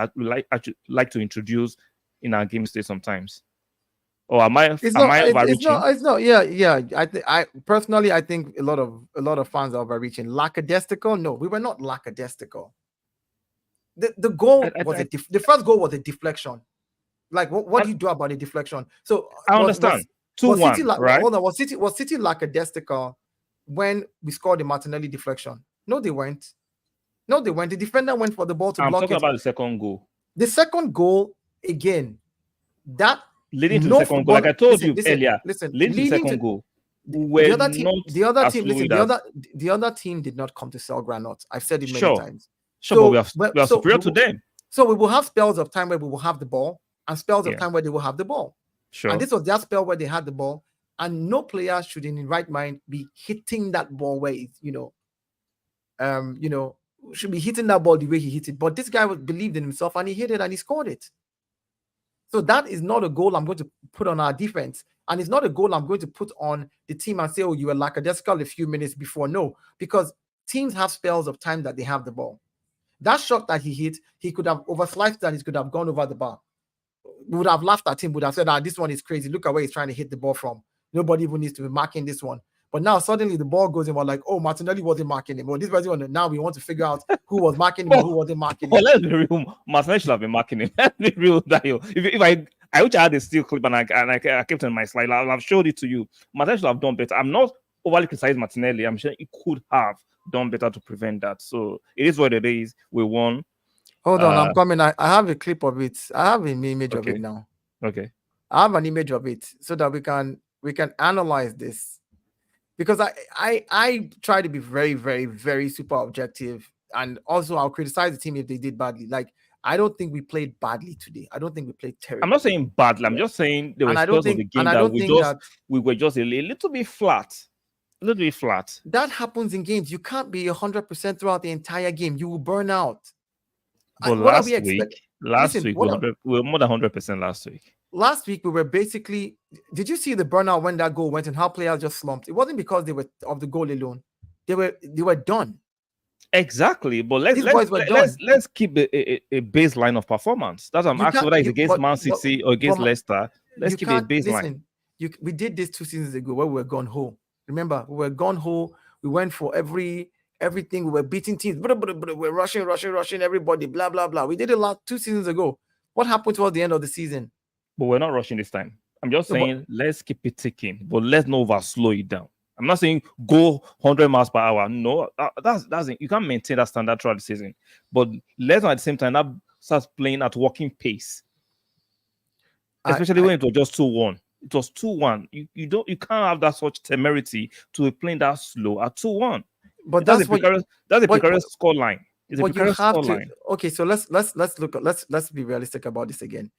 like to introduce in our game state sometimes. Or am I overreaching? It's not. Yeah. I personally, I think a lot of fans are overreaching. Lackadaisical? No, we were not lackadaisical. The goal the first goal was a deflection. Like, what do you do about a deflection? So I understand. 2-1, right? Hold on. Was City lackadaisical when we scored the Martinelli deflection? No, they weren't. The defender went for the ball to block it. I'm talking about the second goal. The second goal, again, that leading to the second goal, like I told you earlier. Leading to the second goal. The other team did not come to sell granuts. I've said it many times. Sure, but we are superior to them. So we will have spells of time where we will have the ball and spells of time where they will have the ball. Sure. And this was their spell where they had the ball, and no player should, in his right mind, be hitting that ball where it's, should be hitting that ball the way he hit it. But this guy believed in himself and he hit it and he scored it. So that is not a goal I'm going to put on our defense. And it's not a goal I'm going to put on the team and say, oh, you were lackadaisical a few minutes before. No, because teams have spells of time that they have the ball. That shot that he hit, he could have oversliced and he could have gone over the bar. We would have laughed at him, would have said, this one is crazy. Look at where he's trying to hit the ball from. Nobody even needs to be marking this one. But now suddenly the ball goes in. We're like, oh, Martinelli wasn't marking him. Well, this person, now we want to figure out who was marking him and who wasn't marking him. Well, let's be real. Martinelli should have been marking him. Let's be real, Dayo. If I wish I had a still clip and I kept it on my slide. I've showed it to you. Martinelli should have done better. I'm not overly criticizing Martinelli. I'm sure he could have done better to prevent that. So it is what it is. We won. Hold on, I'm coming. I have a clip of it. I have an image of Okay. it now. Okay. I have an image of it so that we can analyze this, because I try to be very, very, very super objective, and also I'll criticize the team if they did badly. Like, I don't think we played badly today. I don't think we played terribly. I'm not saying badly. I'm Yeah. just saying there were And I don't spells of think- the game and I that don't think that- we were just a little bit flat. A little bit flat. That happens in games. You can't be 100% throughout the entire game. You will burn out. But What are last we week, Listen, we were more than 100% last week. Last week we were basically. Did you see the burnout when that goal went and how players just slumped? It wasn't because they were of the goal alone. They were done. Exactly, but let's keep a baseline of performance. That's what I'm asking, whether it's against Man City or against Leicester. Let's keep a baseline. Listen, we did this 2 seasons ago where we were gone home. Remember, we were gone home. We went for everything. We were beating teams. We're rushing everybody. Blah blah blah. We did it 2 seasons ago. What happened towards the end of the season? But we're not rushing this time. I'm just saying let's keep it ticking, but let's not over slow it down. I'm not saying go 100 miles per hour. No, that's you can't maintain that standard throughout the season. But let's at the same time that starts playing at walking pace, especially when it was just 2-1. It was 2-1. You can't have that such temerity to be playing that slow at 2-1. But that's a precarious score line. It's a precarious score line. Okay, so let's be realistic about this again.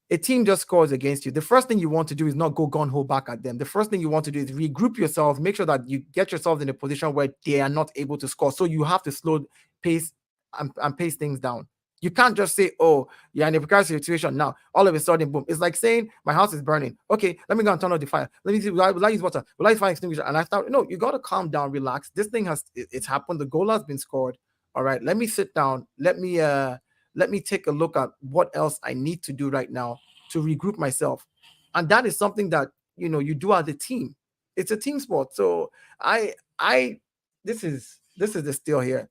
A team just scores against you. The first thing you want to do is not go gun-ho back at them. The first thing you want to do is regroup yourself, make sure that you get yourself in a position where they are not able to score. So you have to slow pace and pace things down. You can't just say, oh, you're in a precarious situation now. All of a sudden, boom. It's like saying, my house is burning. Okay, let me go and turn on the fire. Let me see, will I use water? Will I find extinguisher? And I thought, no, you got to calm down, relax. This thing it's happened. The goal has been scored. All right, let me sit down. Let me take a look at what else I need to do right now to regroup myself. And that is something that, you do as a team. It's a team sport. So this is the steal here.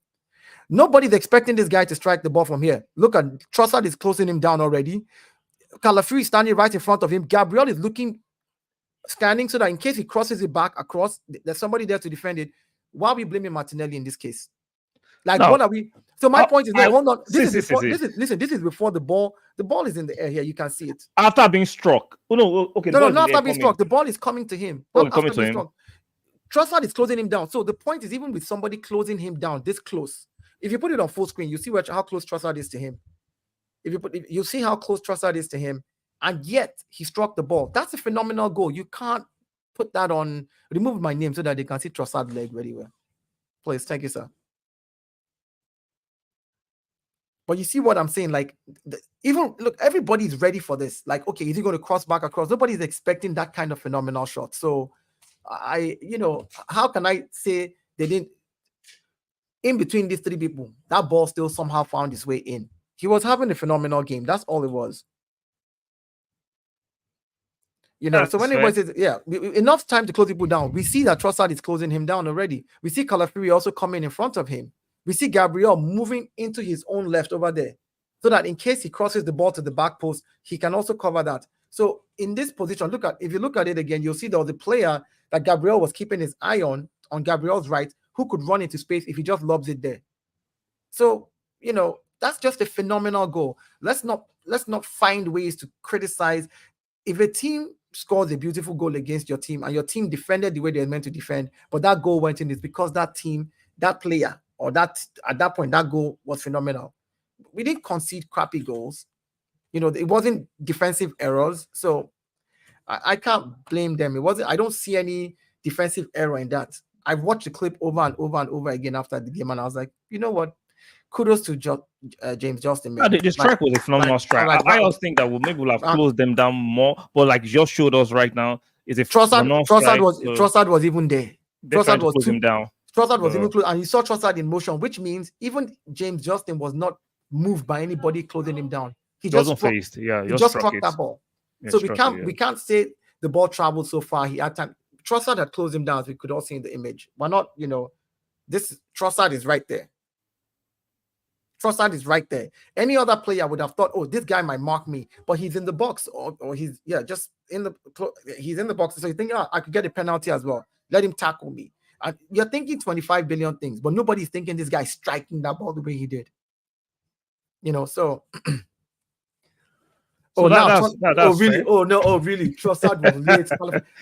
Nobody's expecting this guy to strike the ball from here. Look at Trossard is closing him down already. Calafiori is standing right in front of him. Gabriel is scanning so that in case he crosses it back across, there's somebody there to defend it. Why are we blaming Martinelli in this case? Like, what are we? So my point is, hold on. This is before the ball. The ball is in the air here. You can see it. After being struck. Oh no, okay. No, not after being struck. The ball is coming to him. Coming to him. Trossard is closing him down. So the point is, even with somebody closing him down this close, if you put it on full screen, you see how close Trossard is to him. You see how close Trossard is to him, and yet he struck the ball. That's a phenomenal goal. You can't put that on. Remove my name so that they can see Trossard's leg very well. Please, thank you, sir. But you see what I'm saying? Like, look, everybody's ready for this. Like, okay, is he going to cross back across? Nobody's expecting that kind of phenomenal shot. So, how can I say they didn't? In between these three people, that ball still somehow found its way in. He was having a phenomenal game. That's all it was. So when it says, enough time to close people down. We see that Trossard is closing him down already. We see Calafiori also coming in front of him. We see Gabriel moving into his own left over there so that in case he crosses the ball to the back post, he can also cover that. So in this position, if you look at it again, you'll see there was a player that Gabriel was keeping his eye on Gabriel's right, who could run into space if he just lobs it there. So, that's just a phenomenal goal. Let's not find ways to criticize. If a team scores a beautiful goal against your team and your team defended the way they're meant to defend, but that goal went in, it's because that team, that player, or that at that point, that goal was phenomenal. We didn't concede crappy goals. It wasn't defensive errors. So I can't blame them. I don't see any defensive error in that. I've watched the clip over and over and over again after the game, and I was like, you know what? Kudos to James Justin. The strike was a phenomenal strike. I also think that we'll have closed them down more, but like you just showed us right now, is a Trossard was even there. Trossard was closing him down. Trossard was even close, and you saw Trossard in motion, which means even James Justin was not moved by anybody closing him down. He just struck that ball. So we can't say the ball traveled so far. He had time. Trossard had closed him down, as we could all see in the image. But not, this Trossard is right there. Trossard is right there. Any other player would have thought, oh, this guy might mark me, but he's in the box, or he's just in the he's in the box. So you think, I could get a penalty as well. Let him tackle me. And you're thinking 25 billion things, but nobody's thinking this guy striking that ball the way he did. So. So that's really? fair. Oh no! Oh really? Trossard was late.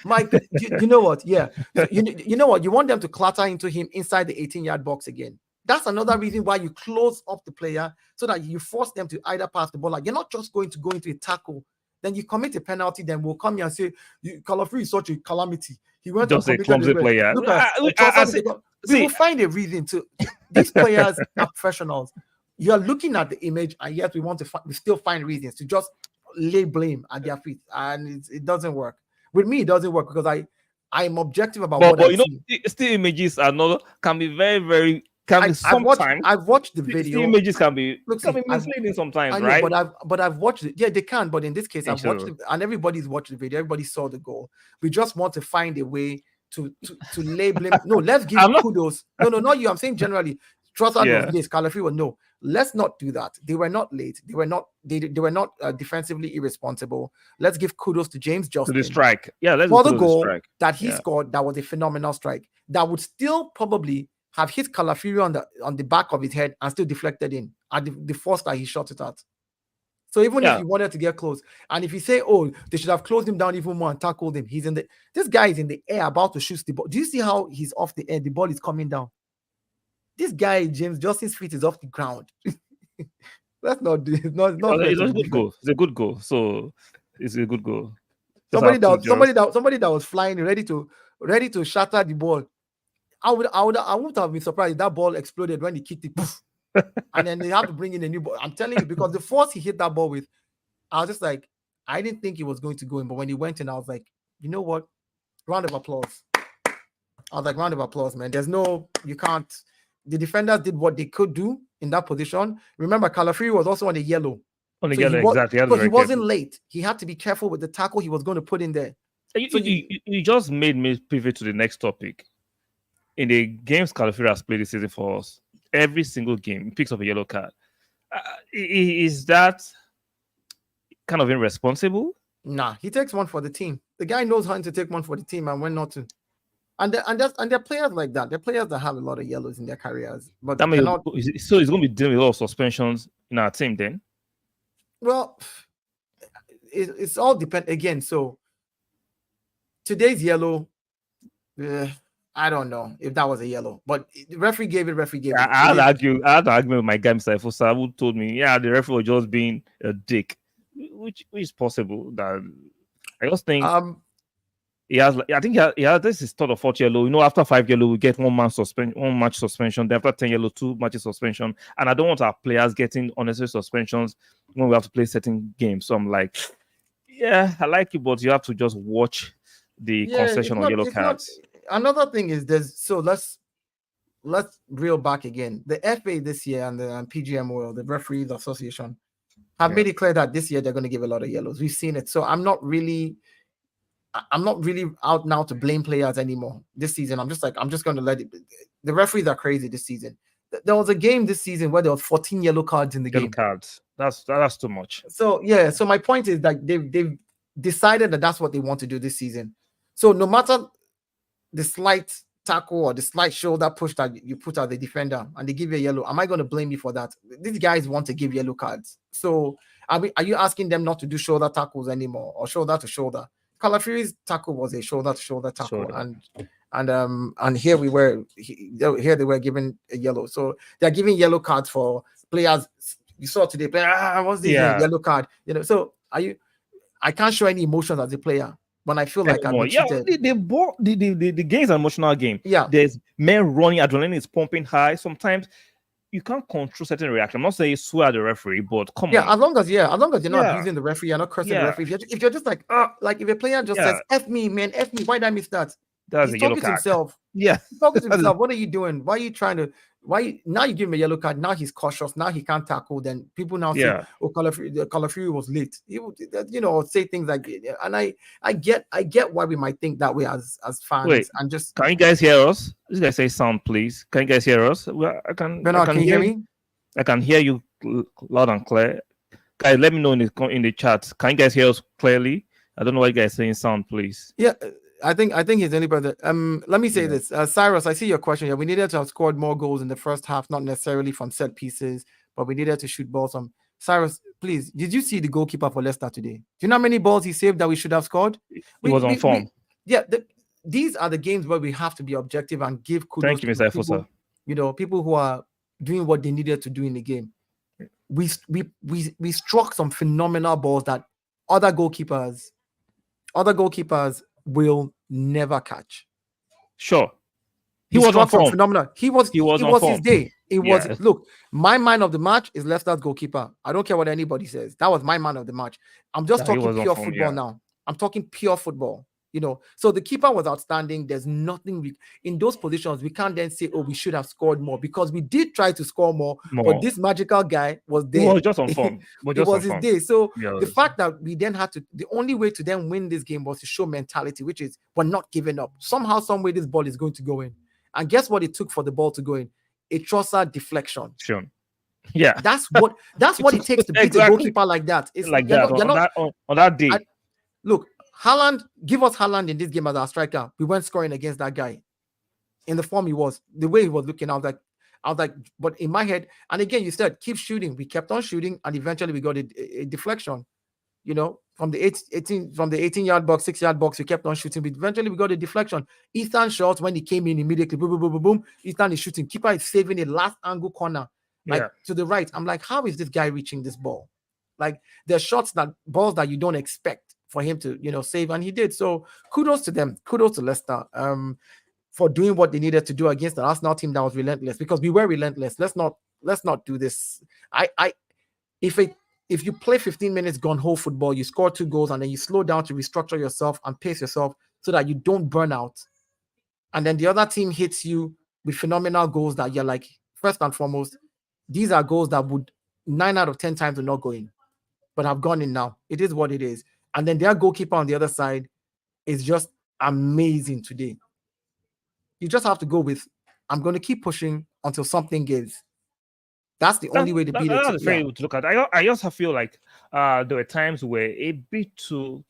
Mike, you know what? Yeah, so you know what? You want them to clatter into him inside the 18-yard box again. That's another reason why you close up the player so that you force them to either pass the ball. Like, you're not just going to go into a tackle, then you commit a penalty, then we'll come here and say Calafri is such a calamity. He went just a clumsy player. Look we will find a reason to. These players are professionals. You're looking at the image, and yet we still find reasons to just lay blame at their feet, and it doesn't work. With me, it doesn't work because I'm objective about what I see. Still images can be very, very sometimes. I've watched the video. Still images can be misleading sometimes, right? But I've watched it. Yeah, they can. But in this case, I've watched it, and everybody's watched the video. Everybody saw the goal. We just want to find a way to lay blame. No, let's give kudos. No, not you. I'm saying generally. Trossard was late. Calafri was no. Let's not do that. They were not late. They were not defensively irresponsible. Let's give kudos to James Justin to the strike. Yeah, for the goal that he scored. That was a phenomenal strike. That would still probably have hit Calafiri on the back of his head and still deflected in at the force that he shot it at. So even if he wanted to get close, and if you say, oh, they should have closed him down even more and tackled him, this guy is in the air about to shoot the ball. Do you see how he's off the air? The ball is coming down. This guy, James Justin's feet is off the ground. Let's not do it. It's a good goal. It's a good goal. So it's a good goal. Somebody that was flying, ready to shatter the ball. I wouldn't have been surprised if that ball exploded when he kicked it. Poof, and then they have to bring in a new ball. I'm telling you, because the force he hit that ball with, I was just like, I didn't think he was going to go in, but when he went in, I was like, you know what? Round of applause. I was like, round of applause, man. You can't. The defenders did what they could do in that position. Remember, Calafri was also on the yellow. Exactly. Because he wasn't late. He had to be careful with the tackle he was going to put in there. You just made me pivot to the next topic. In the games Calafri has played this season for us, every single game, he picks up a yellow card. Is that kind of irresponsible? Nah, he takes one for the team. The guy knows how to take one for the team and when not to. And they're players like that. They're players that have a lot of yellows in their careers. But so he's going to be dealing with a lot of suspensions in our team then? Well, it's all depend again. So today's yellow, I don't know if that was a yellow, but the referee gave it. I had to argue with my guy, Mr. Fosa, who told me, the referee was just being a dick, which is possible. That I just think he has this is third or fourth yellow. After 5 yellow, we get 1 match suspension. Then after 10 yellow, 2 matches suspension. And I don't want our players getting unnecessary suspensions when we have to play certain games. So I'm like, I like you, but you have to just watch the concession on yellow cards. Another thing is let's reel back again. The FA this year and the PGMOL, the Referees Association, have made it clear that this year they're going to give a lot of yellows. We've seen it. So I'm not really out now to blame players anymore this season. I'm just going to let it. The referees are crazy this season. There was a game this season where there was 14 yellow cards in the game. Cards. That's too much. So So my point is that they've decided that that's what they want to do this season. So no matter the slight tackle or the slight shoulder push that you put at the defender and they give you a yellow, am I going to blame you for that? These guys want to give yellow cards. So are you asking them not to do shoulder tackles anymore or shoulder to shoulder? Calafri's tackle was a shoulder to shoulder tackle, and here they were given a yellow. So they're giving yellow cards for players. You saw today, what's the yellow card? So I can't show any emotions as a player when I feel like I'm cheated. The game is an emotional game. Yeah, there's men running, adrenaline is pumping high. Sometimes you can't control certain reactions. I'm not saying you swear at the referee, but come on. As long as you're not abusing the referee, you're not cursing the referee. If you're just like if a player just says, F me, man, F me, why did I miss that? That's He's a yellow talking card. to himself. Yeah. He's talking to himself. What are you doing? Why are you trying to now you give him a yellow card? Now he's cautious. Now he can't tackle. Then people now say, "Oh, Calafri was late." He would, say things like, and I get why we might think that way as fans. Wait, and just can you guys hear us? This guy say sound, please. Can you guys hear us? Well, I can. Bernard, can you hear me? I can hear you loud and clear. Guys, let me know in the chat. Can you guys hear us clearly? I don't know what you guys saying. Sound, please. Yeah, I think he's the only brother. Let me say Yeah. this, Cyrus. I see your question. Yeah, we needed to have scored more goals in the first half, not necessarily from set pieces, but we needed to shoot balls. Cyrus, please, did you see the goalkeeper for Leicester today? Do you know how many balls he saved that we should have scored? It was on form. These are the games where we have to be objective and give kudos Thank you, to Mr. people, Fossa. people who are doing what they needed to do in the game. We struck some phenomenal balls that other goalkeepers will never catch. Sure. He was on form. Phenomenal. It was his day. Look, my man of the match is Leicester's goalkeeper. I don't care what anybody says. That was my man of the match. I'm just talking pure football now. I'm talking pure football. So the keeper was outstanding. There's nothing in those positions. We can't then say, oh, we should have scored more, because we did try to score more. But this magical guy was there. He was just on form. It was his day. So the fact that we then had to, the only way to then win this game was to show mentality, which is we're not giving up. Somehow, some way, this ball is going to go in. And guess what it took for the ball to go in? A Trossard deflection. Sure. Yeah. That's what it takes to beat a goalkeeper like that. It's like that on that day. Look, Haaland, give us Haaland in this game as our striker. We weren't scoring against that guy. In the form he was, the way he was looking, I was like, but in my head, and again, you said keep shooting. We kept on shooting, and eventually we got a deflection. From the 18-yard box, 6-yard box, we kept on shooting. But eventually we got a deflection. Ethan shot when he came in immediately. Boom, boom, boom, boom, boom. Ethan is shooting. Keeper is saving a last angle corner, to the right. I'm like, how is this guy reaching this ball? Like, there's balls that you don't expect for him to, save, and he did. So kudos to them. Kudos to Leicester for doing what they needed to do against the Arsenal team that was relentless, because we were relentless. Let's not do this. If you play 15 minutes gun-ho football, you score 2 goals, and then you slow down to restructure yourself and pace yourself so that you don't burn out, and then the other team hits you with phenomenal goals that you're like, first and foremost, these are goals that would 9 out of 10 times are not going, but have gone in now. It is what it is. And then their goalkeeper on the other side is just amazing today. You just have to go with, I'm going to keep pushing until something gives. That's the only way to beat it. That's very to look at. I also feel like there were times where a bit too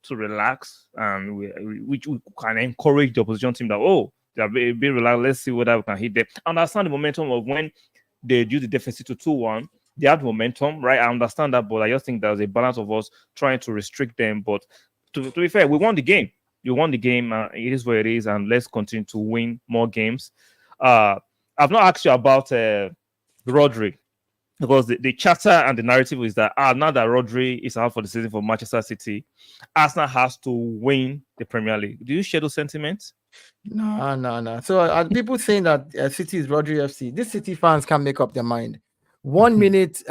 relax, and which we can encourage the opposition team that they're a bit relaxed. Let's see whether we can hit them. I understand the momentum of when they reduced the deficit to 2-1. They had momentum, right? I understand that, but I just think there's a balance of us trying to restrict them. But to be fair, we won the game. You won the game. It is what it is, and let's continue to win more games. I've not asked you about Rodri, because the chatter and the narrative is that now that Rodri is out for the season for Manchester City, Arsenal has to win the Premier League. Do you share those sentiments? No. So people saying that City is Rodri FC. These City fans can't make up their mind. 1 minute,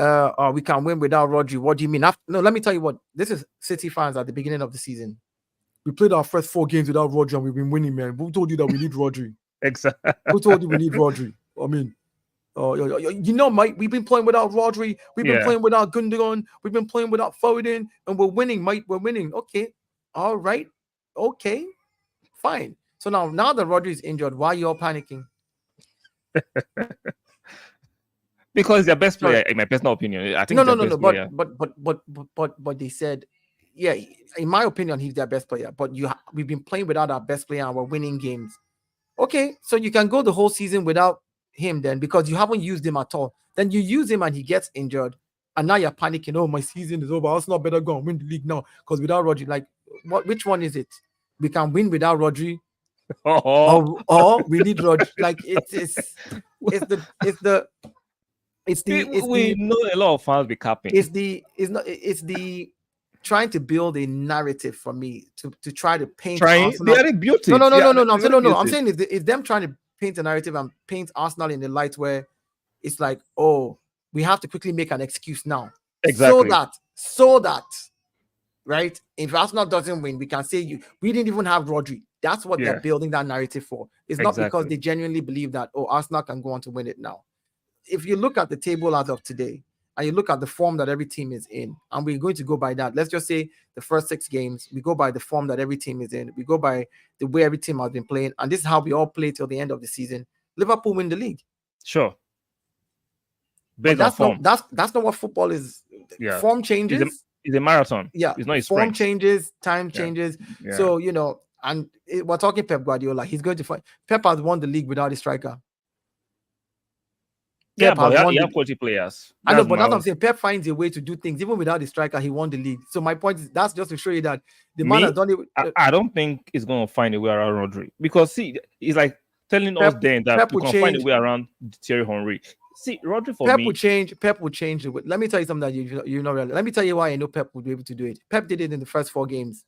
we can win without Rodri. What do you mean? No, let me tell you what. This is City fans at the beginning of the season. We played our first 4 games without Rodri, and we've been winning, man. Who told you that we need Rodri? Exactly. Who told you we need Rodri? I mean, mate, we've been playing without Rodri. We've been playing without Gundogan. We've been playing without Foden, and we're winning, mate. We're winning. Okay, all right, okay, fine. So now that Rodri is injured, why are you all panicking? Because their best player, in my personal opinion, I think. But they said, yeah, in my opinion, he's their best player. But we've been playing without our best player, and we're winning games. Okay, so you can go the whole season without him then, because you haven't used him at all. Then you use him and he gets injured, and now you're panicking. Oh, my season is over. Arsenal better go and win the league now, because without Rodri, like, which one is it? We can win without Rodri, or we need Rodri. Like, we know a lot of fans be capping. It's the trying to build a narrative for me to try to paint. Arsenal. They are beauty. No. I'm saying it's them trying to paint a narrative and paint Arsenal in the light where it's like, oh, we have to quickly make an excuse now. Exactly. So that, right? If Arsenal doesn't win, we can say we didn't even have Rodri. That's what they're building that narrative for. It's not because they genuinely believe that, Arsenal can go on to win it now. If you look at the table as of today, and you look at the form that every team is in, and we're going to go by that. Let's just say the first 6 games, we go by the form that every team is in. We go by the way every team has been playing, and this is how we all play till the end of the season. Liverpool win the league. Sure. based on form. That's not what football is. Yeah. Form changes. It's a marathon. Yeah, it's not a form sprint. changes, time changes. Yeah. So and we're talking Pep Guardiola. He's going to find. Pep has won the league without a striker. Pep but he have quality players. I know, but that's what I'm saying. Pep finds a way to do things. Even without the striker, he won the league. So my point is that's just to show you that the man has done it. I don't think he's going to find a way around Rodri. Because, see, he's like telling us then that we can find a way around Thierry Henry. See, Rodri for me... Pep will change. Let me tell you something that you know. Let me tell you why I know Pep would be able to do it. Pep did it in the first 4 games.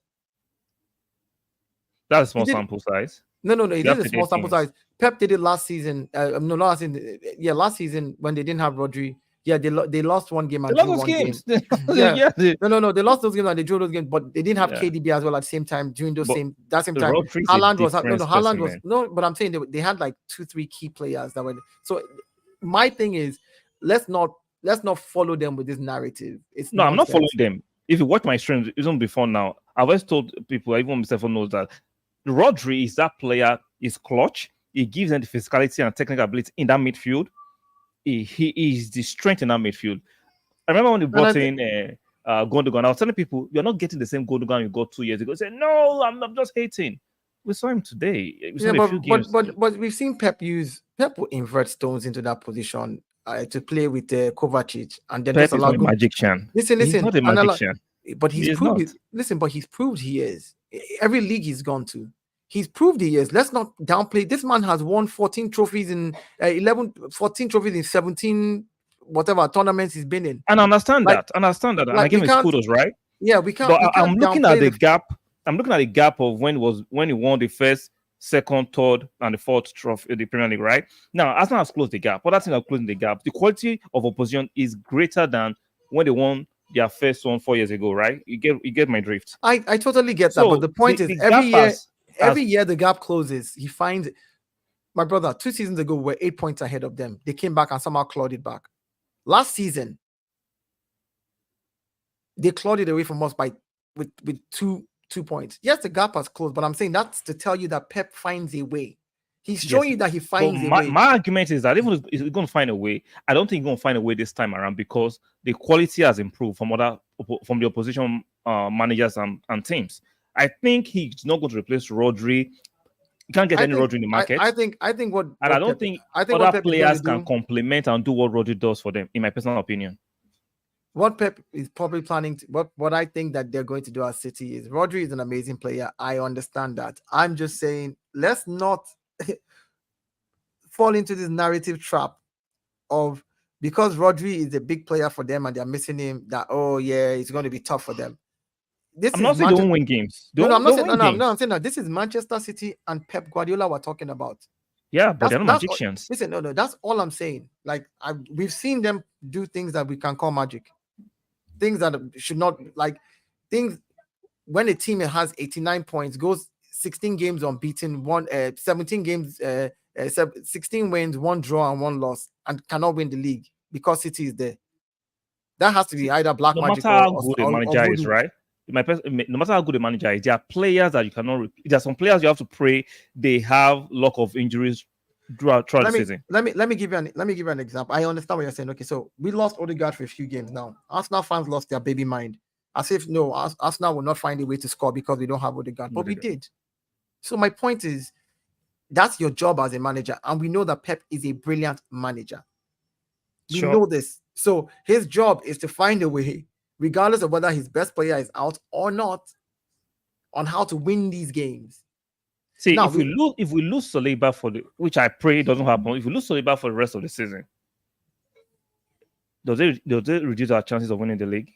That's a small sample size. No. He did a small sample size. Pep did it last season. Last season when they didn't have Rodri. Yeah, they lost one game and drew one game. They lost those games and they drew those games, but they didn't have KDB as well at the same time during that same time. Haaland was but I'm saying they had like 2-3 key players that were. So my thing is, let's not follow them with this narrative. I'm not following them. If you watch my streams even before now, I've always told people, even myself knows that Rodri is that player. Is clutch. He gives them the physicality and technical ability in that midfield. He is the strength in that midfield. I remember when they brought in Gundogan. I was telling people, you're not getting the same Gundogan you got 2 years ago. They said, no, I'm just hating. We saw him today. But we've seen Pep will invert stones into that position to play with Kovacic, and then Pep is not a magician. Listen. He's not a magician. But he's proved he is. Every league he's gone to. He's proved he is. Let's not downplay. This man has won 14 trophies in 17 whatever tournaments he's been in. And I understand that. And I give him his kudos, right? Yeah, we can't. But I'm looking at the gap. I'm looking at the gap of when he won the first, second, third, and the fourth trophy in the Premier League, right? Now, Arsenal has closed the gap. Other things are closing the gap. The quality of opposition is greater than when they won their first one 4 years ago, right? You get my drift. I totally get that. But the point is, every year the gap closes. He finds my brother 2 seasons ago we're 8 points ahead of them. They came back and somehow clawed it back. Last season, they clawed it away from us with 2 points. Yes, the gap has closed, but I'm saying that's to tell you that Pep finds a way. He's showing you that he finds a way. My argument is that even if he's going to find a way, I don't think he's going to find a way this time around because the quality has improved from the opposition managers and teams. I think he's not going to replace Rodri. You can't get any Rodri in the market. I think I think other players can complement and do what Rodri does for them, in my personal opinion. What Pep is probably planning to, what I think that they're going to do at City is Rodri is an amazing player. I understand that. I'm just saying, let's not fall into this narrative trap of because Rodri is a big player for them and they're missing him, that it's going to be tough for them. I'm not saying they won't win games. I'm saying that this is Manchester City and Pep Guardiola we're talking about. Yeah, but they're not magicians. Listen, no, that's all I'm saying. Like we've seen them do things that we can call magic. Things that should not things when a team has 89 points, goes 16 games unbeaten, 17 games, 16 wins, 1 draw, and 1 loss, and cannot win the league because City is there. That has to be either black magic or how good a manager is, right? No matter how good a manager is, there are players that you cannot repeat. There are some players you have to pray they have luck of injuries throughout the season. Let me give you an example. I understand what you're saying. Okay, so we lost Odegaard for a few games now. Arsenal fans lost their baby mind. As if Arsenal will not find a way to score because we don't have Odegaard. But we did. So my point is, that's your job as a manager. And we know that Pep is a brilliant manager. We know this. So his job is to find a way, regardless of whether his best player is out or not, on how to win these games. See, now, if we lose Saliba which I pray doesn't happen, if we lose Saliba for the rest of the season, does it reduce our chances of winning the league?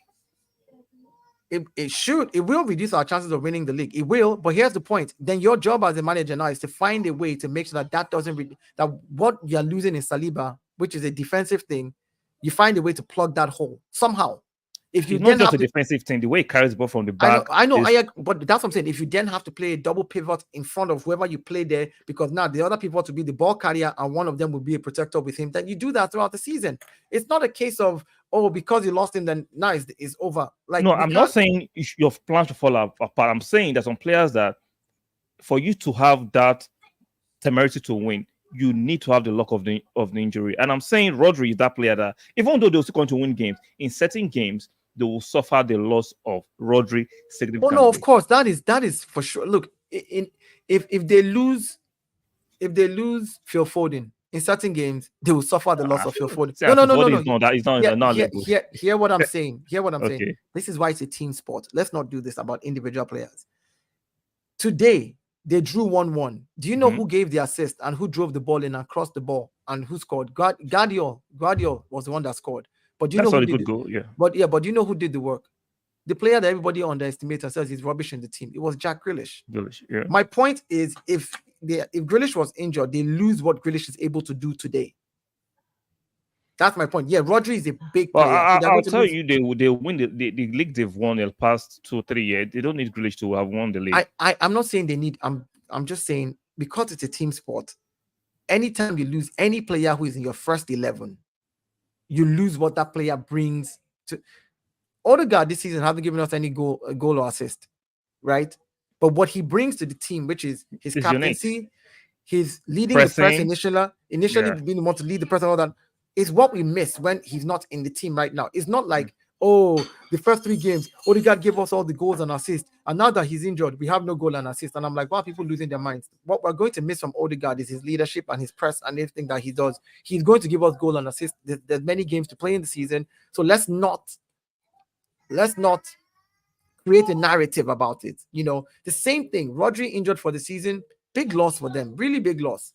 It should. It will reduce our chances of winning the league. It will. But here's the point. Then your job as a manager now is to find a way to make sure that doesn't that what you're losing in Saliba, which is a defensive thing, you find a way to plug that hole somehow. If you not just a defensive thing, the way he carries the ball from the back. I know, but that's what I'm saying. If you then have to play a double pivot in front of whoever you play there, because now the other pivot will be the ball carrier and one of them will be a protector with him, then you do that throughout the season. It's not a case of, because you lost him, then now it's over. No, I'm not saying your plans to fall apart. I'm saying there's some players that for you to have that temerity to win, you need to have the luck of the injury. And I'm saying Rodri is that player that, even though they're still going to win games, in certain games they will suffer the loss of Rodri Oh no, of significantly. course, that is for sure. Look, if they lose Phil Foden in certain games, they will suffer the loss of Phil Foden. See, No, no, no, no, Foden no. is not that. It's not Hear, not hear, level. hear what I'm saying. Hear what I'm saying. Okay. This is why it's a team sport. Let's not do this about individual players. Today, they drew 1-1. Do you know who gave the assist and who drove the ball in and crossed the ball and who scored? Guardiola was the one that scored. But do you That's know not who a did good it? goal. Yeah. But do you know who did the work? The player that everybody underestimates and says he's rubbish in the team. It was Jack Grealish. Yeah. My point is, if Grealish was injured, they lose what Grealish is able to do today. That's my point. Yeah, Rodri is a big player. I'll tell you, they win the league they've won the past 2-3 years. They don't need Grealish to have won the league. I'm not saying they need. I'm just saying, because it's a team sport. Anytime you lose any player who is in your first 11, you lose what that player brings to. Odegaard this season hasn't given us any goal or assist, right? But what he brings to the team, which is his captaincy, his leading the press initially being the one to lead the press and all that, is what we miss when he's not in the team right now. It's not like, the first 3 games, Odegaard gave us all the goals and assists, and now that he's injured, we have no goal and assist. And I'm like, why are people losing their minds? What we're going to miss from Odegaard is his leadership and his press and everything that he does. He's going to give us goal and assist. There's many games to play in the season, so let's not create a narrative about it. The same thing. Rodri injured for the season, big loss for them, really big loss.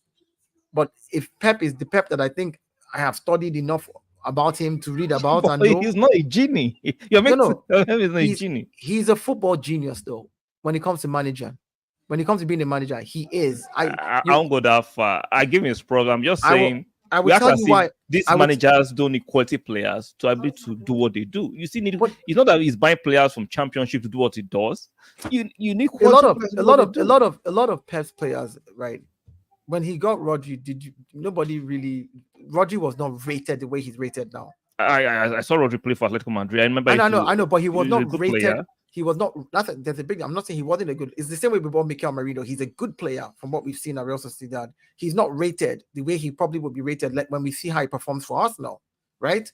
But if Pep is the Pep that I think I have studied enough about him to read about, and know, he's not a genie. You're making he's not a genie. He's a football genius, though. When it comes to manager, when it comes to being a manager, he is. I won't go that far. I give him his program. Just saying. I will tell you why these managers don't need quality players to be able to do what they do. You see, it's not that he's buying players from Championship to do what he does. You need quality a lot of Pep's players, right? When he got Rodri, Rodri was not rated the way he's rated now. I saw Rodri play for Atletico Madrid. I remember. I know, but he was not rated. Player. He was not. There's a big. I'm not saying he wasn't a good. It's the same way we bought Mikel Merino. He's a good player from what we've seen at Real Sociedad. He's not rated the way he probably would be rated when we see how he performs for Arsenal, right?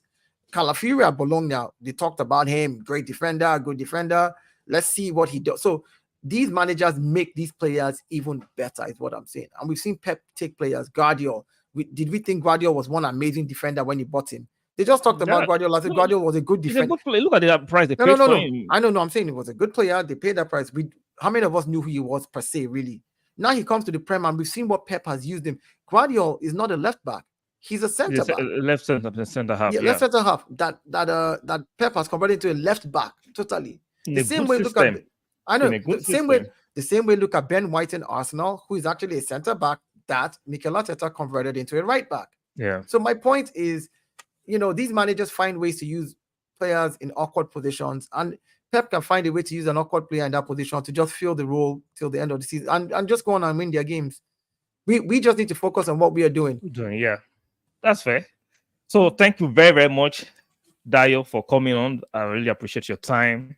Calafiori at Bologna, they talked about him, great defender, good defender. Let's see what he does. So these managers make these players even better, is what I'm saying. And we've seen Pep take players. Guardiola. Did we think Guardiola was one amazing defender when he bought him? They just talked about Guardiola. I think Guardiola was a good defender. He's a good player. Look at that price they paid for him. I know. I'm saying he was a good player. They paid that price. How many of us knew who he was per se, really? Now he comes to the Prem, and we've seen what Pep has used him. Guardiola is not a left back. He's a centre back. Left center half. Left centre half. That Pep has converted into a left back totally. The same way look at. I know. The same way look at Ben White in Arsenal, who is actually a centre back that Mikel Arteta converted into a right back. Yeah. So my point is, these managers find ways to use players in awkward positions, and Pep can find a way to use an awkward player in that position to just fill the role till the end of the season and just go on and win their games. We just need to focus on what we are doing. Yeah, that's fair. So thank you very, very much, Dayo, for coming on. I really appreciate your time.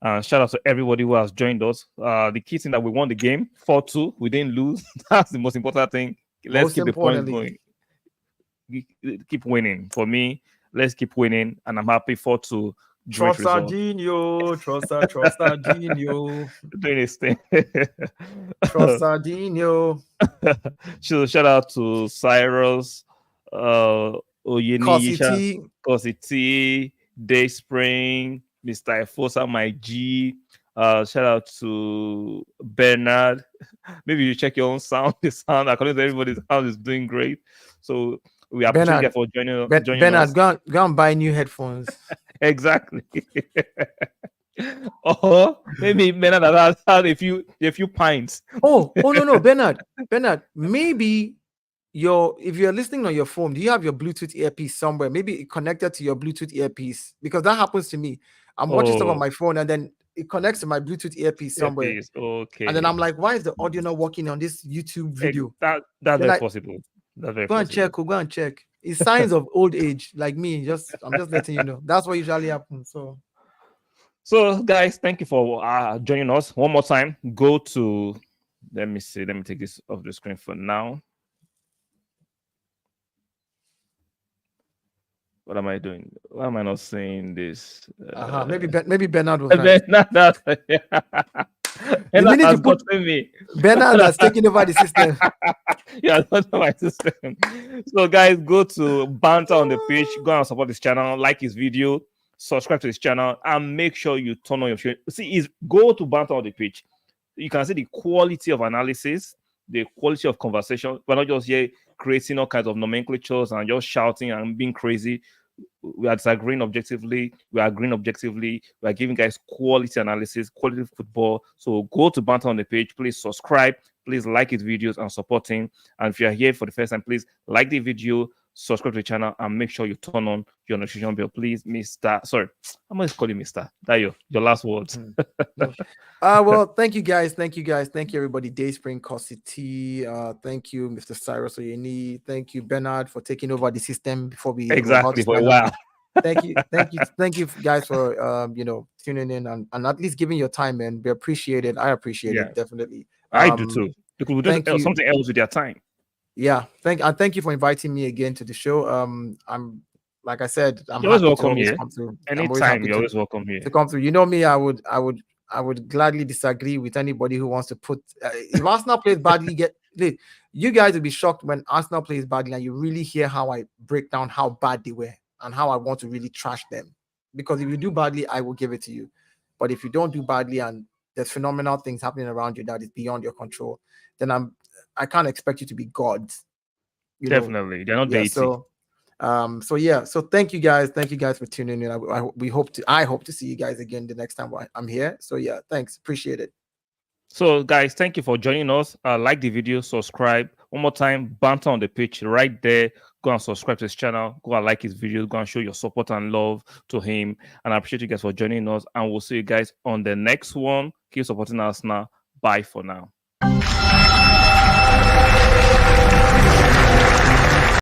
Shout out to everybody who has joined us. The key thing that we won the game 4-2. We didn't lose. That's the most important thing. Let's keep the points going. Keep winning. For me, let's keep winning, and I'm happy to trust Sardinio, trust Sardinio, doing this thing. Trust Sardinio. So shout out to Cyrus, Oyeni, Cosity, Dayspring, Mr. Efosa, my G. Shout out to Bernard. Maybe you check your own sound. The sound, according to everybody's sound, is doing great. So we appreciate you for joining Bernard, us. Go and buy new headphones. Exactly. Or maybe Bernard has had a few pints. No, Bernard, maybe if you're listening on your phone, do you have your Bluetooth earpiece somewhere? Maybe it connected to your Bluetooth earpiece, because that happens to me. I'm watching stuff on my phone, and then it connects to my Bluetooth earpiece somewhere. Okay. And then I'm like, why is the audio not working on this YouTube video? That's very possible. Go and check. It's signs of old age, like me. I'm just letting you know. That's what usually happens. So guys, thank you for joining us one more time. Go to, let me take this off the screen for now. What am I doing? Why am I not saying this? Maybe Bernard was right. Bernard The minute has you put gotten me. Bernard has taken over the system. Yeah, that's my system. So, guys, go to Banter on the Pitch. Go and support this channel, like his video, subscribe to his channel, and make sure you turn on your share. See, go to Banter on the Pitch. You can see the quality of analysis, the quality of conversation. We're not just here creating all kinds of nomenclatures and just shouting and being crazy. We are disagreeing objectively. We are agreeing objectively. We are giving guys quality analysis, quality football. So go to Banter on the Page. Please subscribe. Please like his videos and support him. And if you are here for the first time, please like the video, subscribe to the channel, and make sure you turn on your notification bell. Please, Mr. Sorry, I'm going to call you Mr. Dayo. Your last words. Well, thank you guys. Thank you everybody. Dayspring City. Thank you, Mr. Cyrus Oyeni. Thank you, Bernard, for taking over the system before we exactly for a while. Thank you guys for tuning in and at least giving your time, and we appreciate it. I appreciate it definitely. I do too. Because we do something else with their time. Yeah, thank you for inviting me again to the show. I'm like I said, I'm always happy welcome to here. Come through. Anytime, you're always welcome here to come through. You know me, I would gladly disagree with anybody who wants to put if Arsenal plays badly. You guys will be shocked when Arsenal plays badly and you really hear how I break down how bad they were and how I want to really trash them. Because if you do badly, I will give it to you. But if you don't do badly and there's phenomenal things happening around you that is beyond your control, then I can't expect you to be gods. Definitely, they're not deity. So thank you guys for tuning in. I hope to see you guys again the next time I'm here. So yeah, thanks, appreciate it. So guys, thank you for joining us. Like the video, subscribe. One more time, Banter on the Pitch right there. Go and subscribe to his channel. Go and like his videos. Go and show your support and love to him. And I appreciate you guys for joining us. And we'll see you guys on the next one. Keep supporting us now. Bye for now.